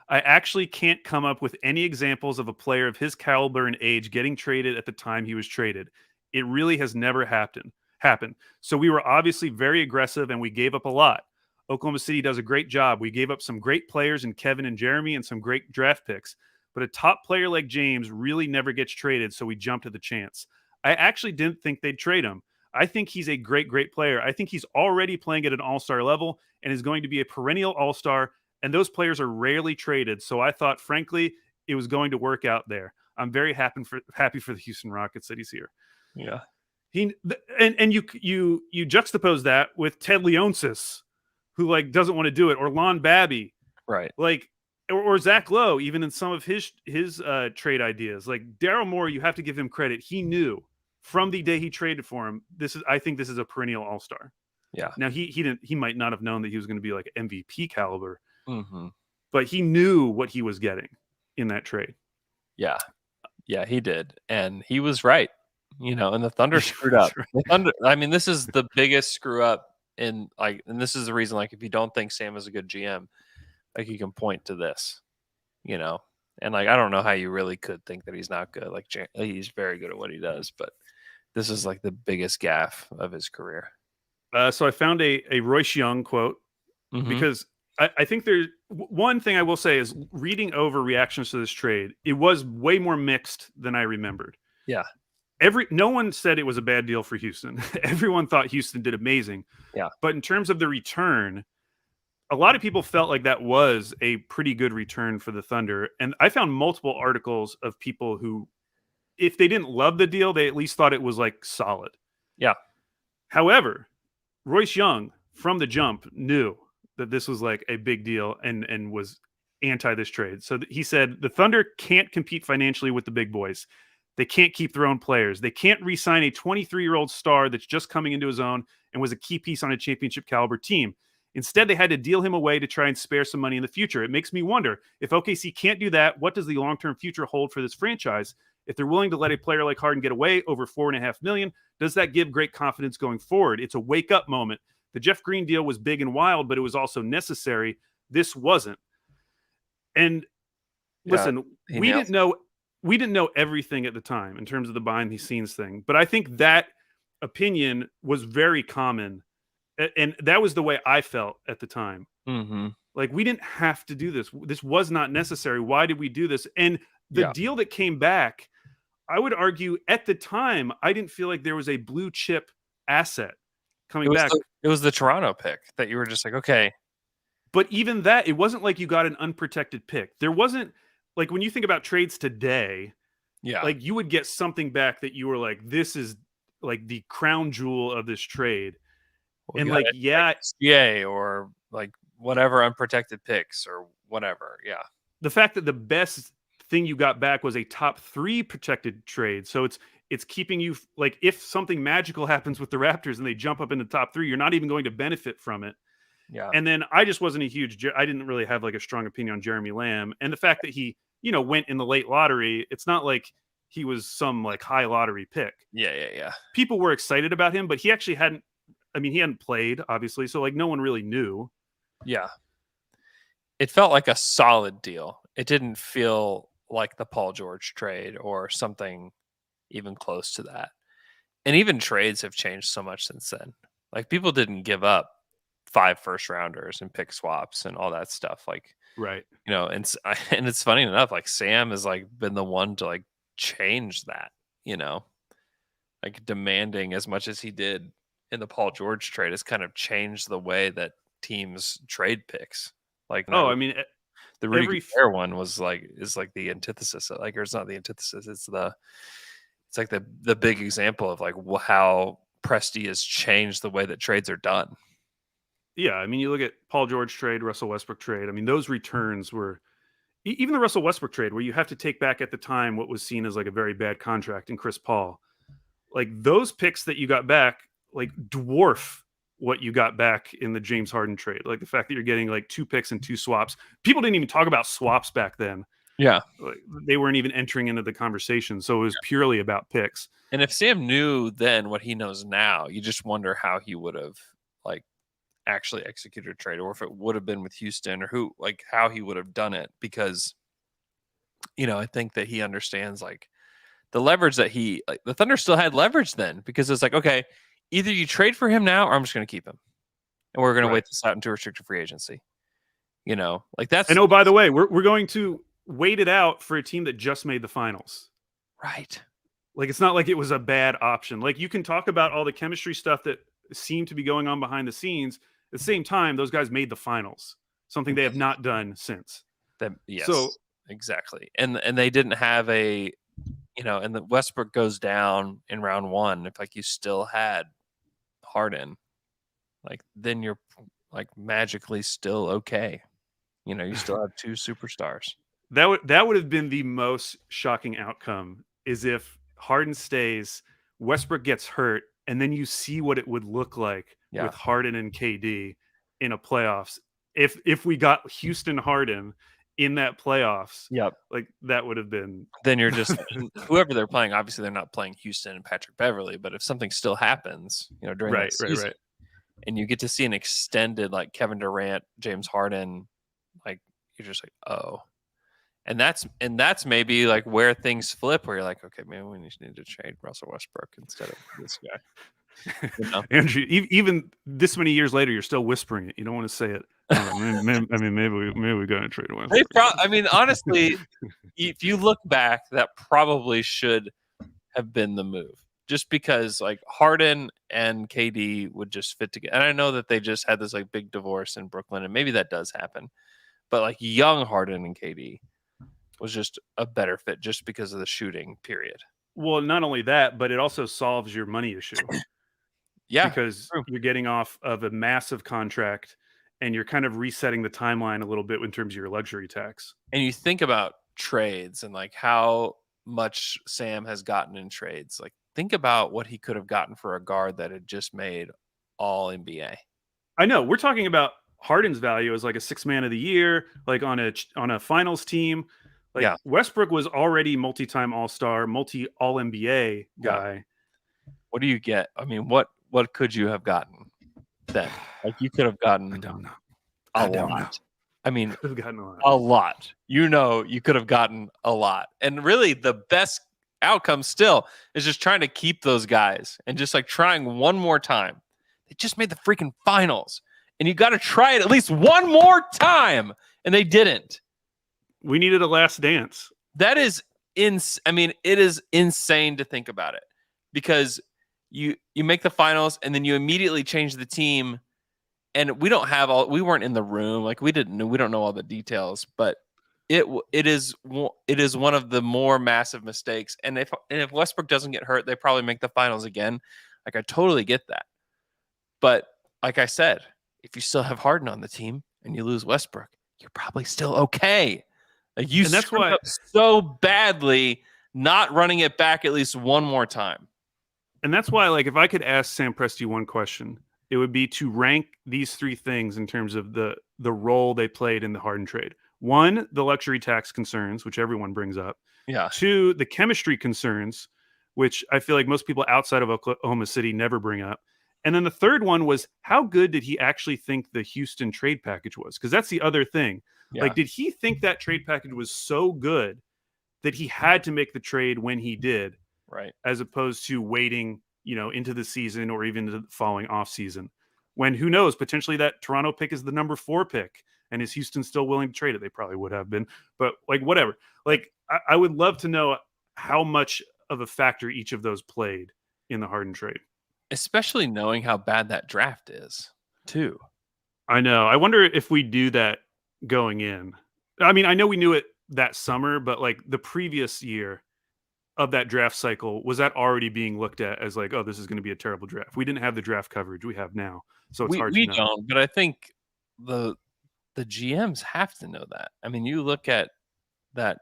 I actually can't come up with any examples of a player of his caliber and age getting traded at the time he was traded. It really has never happened. happen. So we were obviously very aggressive and we gave up a lot. Oklahoma City does a great job. We gave up some great players in Kevin and Jeremy and some great draft picks. But a top player like James really never gets traded, so we jumped at the chance. I actually didn't think they'd trade him. I think he's a great, great player. I think he's already playing at an all-star level and is going to be a perennial all-star, and those players are rarely traded. So I thought, frankly, it was going to work out there. I'm very happy for the Houston Rockets that he's here. Yeah. And you juxtapose that with Ted Leonsis, who like doesn't want to do it, or Lon Babby, Right. like, or Zach Lowe, even in some of his trade ideas. Like Daryl Morey, you have to give him credit. He knew from the day he traded for him. I think this is a perennial all-star. Yeah. Now he might not have known that he was going to be like MVP caliber, Mm-hmm. but he knew what he was getting in that trade. Yeah. Yeah, he did. And he was right. And the Thunder screwed up. The Thunder, I mean, this is the biggest screw up and this is the reason, like, if you don't think Sam is a good GM, like, you can point to this, and like, I don't know how you really could think that he's not good. Like, he's very good at what he does, but this is like the biggest gaffe of his career. So I found a Royce Young quote because I think there's one thing I will say is reading over reactions to this trade, it was way more mixed than I remembered. Yeah. No one said it was a bad deal for Houston. Everyone thought Houston did amazing. Yeah. But in terms of the return, a lot of people felt like that was a pretty good return for the Thunder. And I found multiple articles of people who, if they didn't love the deal, they at least thought it was like solid. Yeah. However, Royce Young from the jump knew that this was like a big deal and was anti this trade. So he said, the Thunder can't compete financially with the big boys. They can't keep their own players. They can't re-sign a 23-year-old star that's just coming into his own and was a key piece on a championship caliber team. Instead, they had to deal him away to try and spare some money in the future. It makes me wonder, if OKC can't do that, what does the long-term future hold for this franchise? If they're willing to let a player like Harden get away over $4.5 million, does that give great confidence going forward? It's a wake-up moment. The Jeff Green deal was big and wild, but it was also necessary. This wasn't. And listen, we didn't know everything at the time in terms of the behind-the-scenes thing, but I think that opinion was very common. And that was the way I felt at the time. Mm-hmm. Like, we didn't have to do this. This was not necessary. Why did we do this? And the deal that came back, I would argue at the time, I didn't feel like there was a blue chip asset coming back. It was the Toronto pick that you were just like, okay. But even that, it wasn't like you got an unprotected pick. There wasn't, like, when you think about trades today, like, you would get something back that you were like, this is like the crown jewel of this trade. Well, and like, or like whatever unprotected picks or whatever. Yeah. The fact that the best thing you got back was a top 3 protected trade. So it's keeping you, like, if something magical happens with the Raptors and they jump up in the top 3, you're not even going to benefit from it. Yeah. And then I just wasn't I didn't really have like a strong opinion on Jeremy Lamb. And the fact that he, went in the late lottery, it's not like he was some like high lottery pick. Yeah. People were excited about him, but he actually hadn't played, obviously. So like no one really knew. Yeah. It felt like a solid deal. It didn't feel like the Paul George trade or something even close to that. And even trades have changed so much since then. Like, people didn't give up 5 first-rounders and pick swaps and all that stuff. Like, right. And it's funny enough, like, Sam has like been the one to like change that, like demanding as much as he did in the Paul George trade has kind of changed the way that teams trade picks. Like, the Rudy Gobert one is like the antithesis of, like, or it's not the antithesis. It's like the big example of like how Presti has changed the way that trades are done. Yeah. I mean, you look at Paul George trade, Russell Westbrook trade. I mean, those returns were even the Russell Westbrook trade, where you have to take back at the time what was seen as like a very bad contract in Chris Paul. Like, those picks that you got back, like, dwarf what you got back in the James Harden trade. Like, the fact that you're getting like 2 picks and 2 swaps. People didn't even talk about swaps back then. Yeah. Like, they weren't even entering into the conversation. So it was purely about picks. And if Sam knew then what he knows now, you just wonder how he would have like actually executed a trade, or if it would have been with Houston, or how he would have done it. Because, I think that he understands like the leverage that the Thunder still had leverage then, because it's like, okay, either you trade for him now, or I'm just going to keep him, and we're going to Right. wait this out into restricted free agency. You know, like that's And oh, by the way, we're going to wait it out for a team that just made the finals. right. Like, it's not like it was a bad option. Like, you can talk about all the chemistry stuff that seemed to be going on behind the scenes. At the same time, those guys made the finals, something they have not done since. Yes, So exactly. And they didn't have a, you know, and the Westbrook goes down in round 1. If like you still had Harden, like then you're like magically still okay. You know, you still have 2 superstars. that would have been the most shocking outcome, is if Harden stays, Westbrook gets hurt, and then you see what it would look like Yeah. with Harden and KD in a playoffs. If we got Houston Harden in that playoffs, Yep. like that would have been. Then you're just whoever they're playing. Obviously, they're not playing Houston and Patrick Beverly, but if something still happens, you know, during that season, and you get to see an extended like Kevin Durant, James Harden, like you're just like, oh, and that's maybe like where things flip, where you're like, okay, maybe we just need to trade Russell Westbrook instead of this guy. You know? Andrew, even this many years later, you're still whispering it. You don't want to say it. Maybe we got to trade Westbrook. I mean, honestly, if you look back, that probably should have been the move. Just because like Harden and KD would just fit together. And I know that they just had this like big divorce in Brooklyn, and maybe that does happen. But like young Harden and KD was just a better fit just because of the shooting period. Well, not only that, but it also solves your money issue. Yeah. Because true. you're getting off of a massive contract, and you're kind of resetting the timeline a little bit in terms of your luxury tax. And you think about trades and like how much Sam has gotten in trades. Like think about what he could have gotten for a guard that had just made all NBA. I know we're talking about Harden's value as like a 6th man of the year, like on a finals team. Like Yeah. Westbrook was already multi-time All-Star, multi-All NBA guy. What do you get? I mean, what could you have gotten then? Like you could have gotten I don't know. a lot. I mean, Could have gotten a lot. a lot. You know, you could have gotten a lot. And really the best outcome still is just trying to keep those guys and just like trying one more time. They just made the freaking finals. And you got to try it at least one more time. And they didn't. We needed a last dance. That is I mean, it is insane to think about it, because you make the finals and then you immediately change the team, and we weren't in the room, like we don't know all the details, but it is one of the more massive mistakes. And if Westbrook doesn't get hurt, they probably make the finals again. Like I totally get that. But like I said, if you still have Harden on the team and you lose Westbrook, you're probably still okay. Like you screwed up so badly not running it back at least one more time. And that's why, like, if I could ask Sam Presti one question, it would be to rank these 3 things in terms of the role they played in the Harden trade. 1, the luxury tax concerns, which everyone brings up. Yeah. 2, the chemistry concerns, which I feel like most people outside of Oklahoma City never bring up. And then the 3rd one was, how good did he actually think the Houston trade package was? Because that's the other thing. Yeah. Like, did he think that trade package was so good that he had to make the trade when he did? Right. As opposed to waiting, into the season or even into the following offseason, when who knows, potentially that Toronto pick is the number 4 pick, and is Houston still willing to trade it? They probably would have been, but like whatever. Like I would love to know how much of a factor each of those played in the Harden trade, especially knowing how bad that draft is too. I know. I wonder if we do that going in. I mean, I know we knew it that summer, but like the previous year of that draft cycle, was that already being looked at as like, oh, this is going to be a terrible draft? We didn't have the draft coverage we have now, so it's hard to know. We don't, but I think the GMs have to know that. I mean, you look at that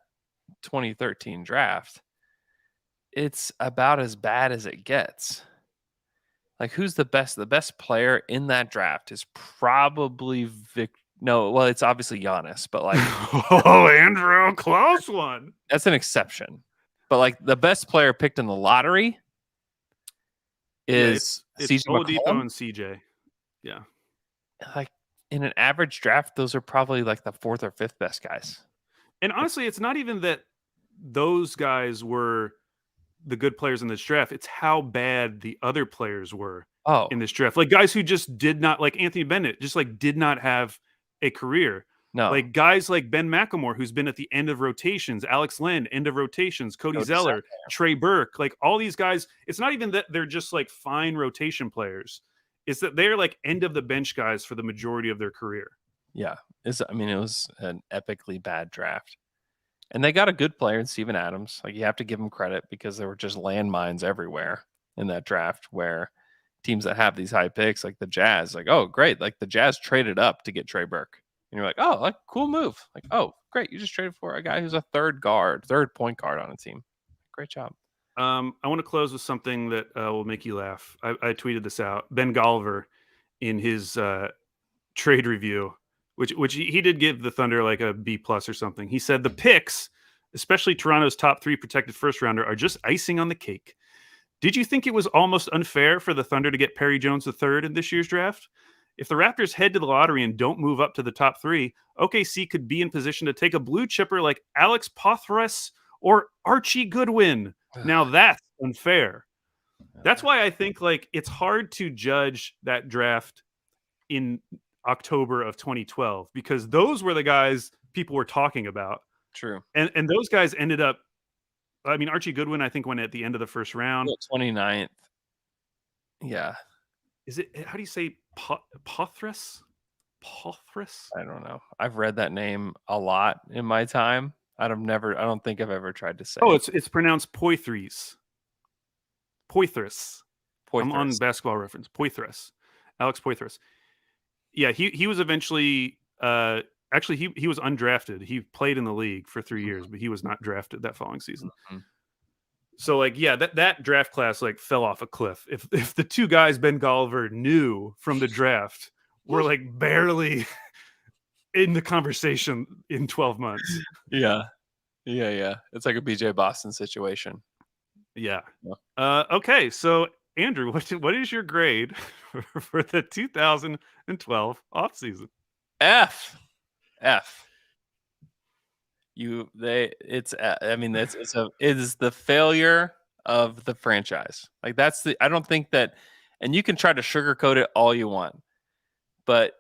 2013 draft, it's about as bad as it gets. Like, who's the best? The best player in that draft is probably it's obviously Giannis, but like, oh, Andrew, close one. That's an exception. But like the best player picked in the lottery is it's CJ Oladipo and CJ. Yeah. Like in an average draft, those are probably like the 4th or 5th best guys. And honestly, it's not even that those guys were the good players in this draft. It's how bad the other players were in this draft. Like guys who just did not, like Anthony Bennett, just like did not have a career. No. Like guys like Ben McLemore, who's been at the end of rotations, Alex Len, end of rotations, Cody Zeller, Trey Burke, like all these guys. It's not even that they're just like fine rotation players. It's that they're like end of the bench guys for the majority of their career. Yeah. It was an epically bad draft. And they got a good player in Steven Adams. Like you have to give him credit because there were just landmines everywhere in that draft where teams that have these high picks, like the Jazz, like, oh, great. Like the Jazz traded up to get Trey Burke. And you're like, oh, like cool move. Like, oh, great. You just traded for a guy who's a third point guard on a team. Great job. I want to close with something that will make you laugh. I tweeted this out. Ben Golliver in his trade review, which he did give the Thunder like a B+ or something. He said the picks, especially Toronto's top 3 protected first rounder, are just icing on the cake. Did you think it was almost unfair for the Thunder to get Perry Jones III in this year's draft? If the Raptors head to the lottery and don't move up to the top 3, OKC could be in position to take a blue chipper like Alex Pothras or Archie Goodwin. Now that's unfair. That's why I think like it's hard to judge that draft in October of 2012 because those were the guys people were talking about. True. And those guys ended up, I mean, Archie Goodwin, I think, went at the end of the first round. 29th. Yeah. Is it, how do you say Pothras? Pothras? I don't know. I've read that name a lot in my time. I don't think I've ever tried to say it. It's pronounced Poithras. Poithras. I'm on Basketball Reference. Poithras. Alex Poithras. Yeah, he was eventually actually he was undrafted. He played in the league for 3 years, but he was not drafted that following season. Mm-hmm. So like yeah, that draft class like fell off a cliff. If the two guys Ben Golliver knew from the draft were like barely in the conversation in 12 months. Yeah. It's like a BJ Boston situation. Yeah. Okay, so Andrew, what is your grade for the 2012 offseason? F. It is the failure of the franchise. Like I don't think that, and you can try to sugarcoat it all you want, but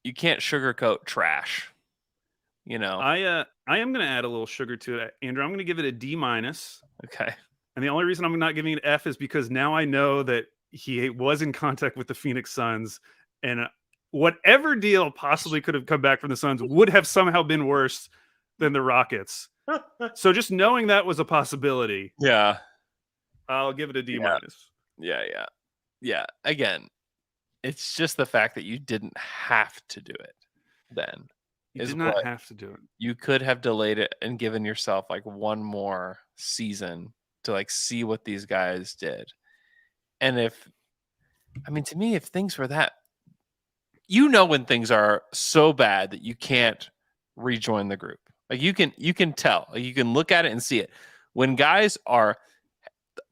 you can't sugarcoat trash. You know, I am going to add a little sugar to it, Andrew. I'm going to give it a D-. Okay. And the only reason I'm not giving it an F is because now I know that he was in contact with the Phoenix Suns, and whatever deal possibly could have come back from the Suns would have somehow been worse than the Rockets. So just knowing that was a possibility. Yeah. I'll give it a D-. Yeah. Again, it's just the fact that you didn't have to do it then. You did not have to do it. You could have delayed it and given yourself like one more season to like see what these guys did. And to me, if things were that, when things are so bad that you can't rejoin the group, like you can tell, like you can look at it and see it. When guys are,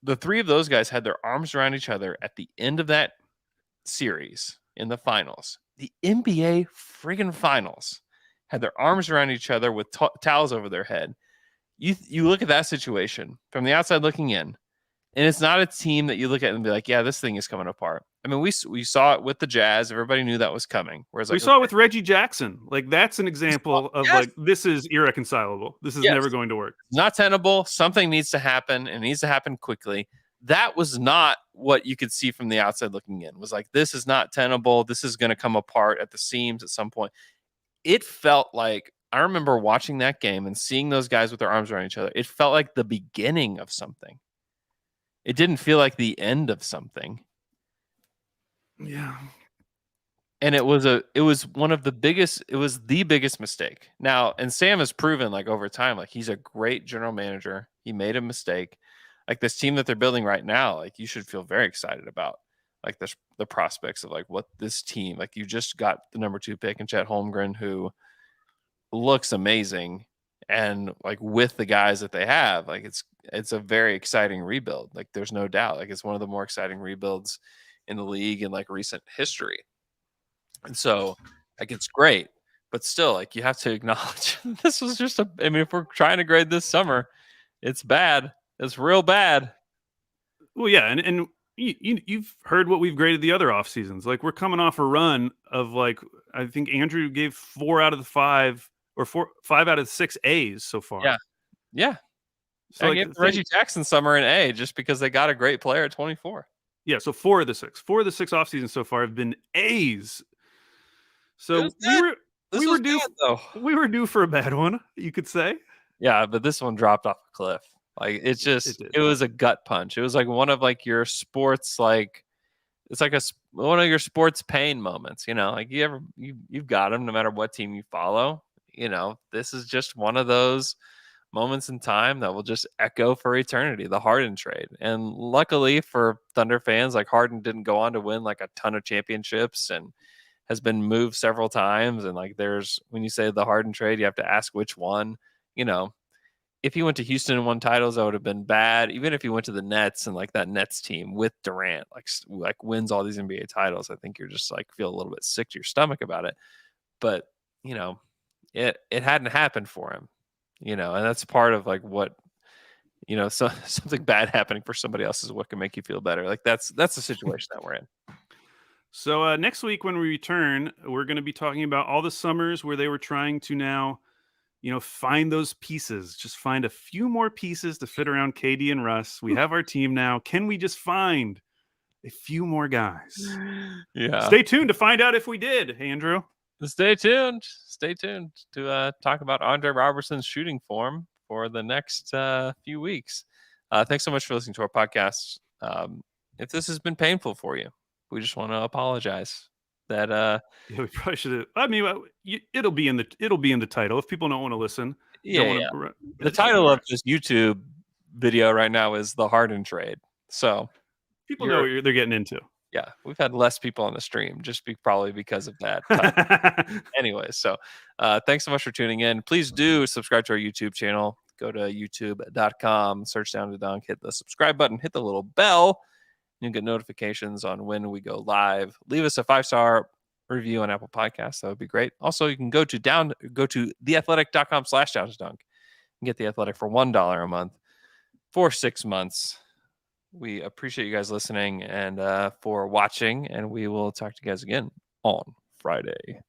the 3 of those guys had their arms around each other at the end of that series in the finals, the NBA friggin' finals, had their arms around each other with towels over their head. You look at that situation from the outside looking in, and it's not a team that you look at and be like, yeah, this thing is coming apart. I mean, we saw it with the Jazz. Everybody knew that was coming. Whereas we saw it with Reggie Jackson. Like that's an example of like, this is irreconcilable. This is never going to work. Not tenable. Something needs to happen, and it needs to happen quickly. That was not what you could see from the outside looking in. It was like, this is not tenable. This is going to come apart at the seams at some point. It felt like, I remember watching that game and seeing those guys with their arms around each other. It felt like the beginning of something. It didn't feel like the end of something. Yeah. And it was the biggest mistake. Now, and Sam has proven like over time, like he's a great general manager. He made a mistake. Like this team that they're building right now, like you should feel very excited about like the prospects of like what this team, like you just got the number 2 pick in Chet Holmgren, who looks amazing. And like with the guys that they have, like it's a very exciting rebuild. Like there's no doubt, like it's one of the more exciting rebuilds in the league in like recent history. And so like it's great, but still like you have to acknowledge this was just if we're trying to grade this summer, it's bad. It's real bad. Well, yeah, and you've heard what we've graded the other off seasons. Like we're coming off a run of like I think Andrew gave 4 out of the 5 or 5 out of the 6 A's so far. Yeah. So I like gave Reggie Jackson summer an A just because they got a great player at 24. yeah, so 4 of the 6 off seasons so far have been A's. So we were due for a bad one, you could say. Yeah, but this one dropped off a cliff. Like it was a gut punch. It was like one of like your sports it's like one of your sports pain moments. Like you've got them no matter what team you follow. This is just one of those moments in time that will just echo for eternity. The Harden trade, and luckily for Thunder fans, like Harden didn't go on to win like a ton of championships and has been moved several times. And like when you say the Harden trade, you have to ask which one. If he went to Houston and won titles, that would have been bad. Even if he went to the Nets and like that Nets team with Durant, like wins all these NBA titles, I think you're just like feel a little bit sick to your stomach about it. But it hadn't happened for him, and that's part of like what something bad happening for somebody else is what can make you feel better. Like that's the situation that we're in. So next week when we return, we're going to be talking about all the summers where they were trying to now find those pieces, just find a few more pieces to fit around KD and Russ. We have our team now. Can we just find a few more guys? Yeah. Stay tuned to find out if we did, Andrew. Stay tuned to talk about Andre Robertson's shooting form for the next few weeks. Thanks so much for listening to our podcast. If this has been painful for you, we just want to apologize. That yeah, we probably should have. I mean, it'll be in the title if people don't want to listen. The title of this YouTube video right now is the Harden trade. So people know what they're getting into. Yeah, we've had less people on the stream probably because of that. Anyway, so thanks so much for tuning in. Please do subscribe to our YouTube channel. Go to youtube.com, search Down to Dunk, hit the subscribe button, hit the little bell. You'll get notifications on when we go live. Leave us a 5-star review on Apple Podcasts. That would be great. Also, you can go to theathletic.com/down-to-dunk and get The Athletic for $1 a month for 6 months. We appreciate you guys listening and for watching, and we will talk to you guys again on Friday.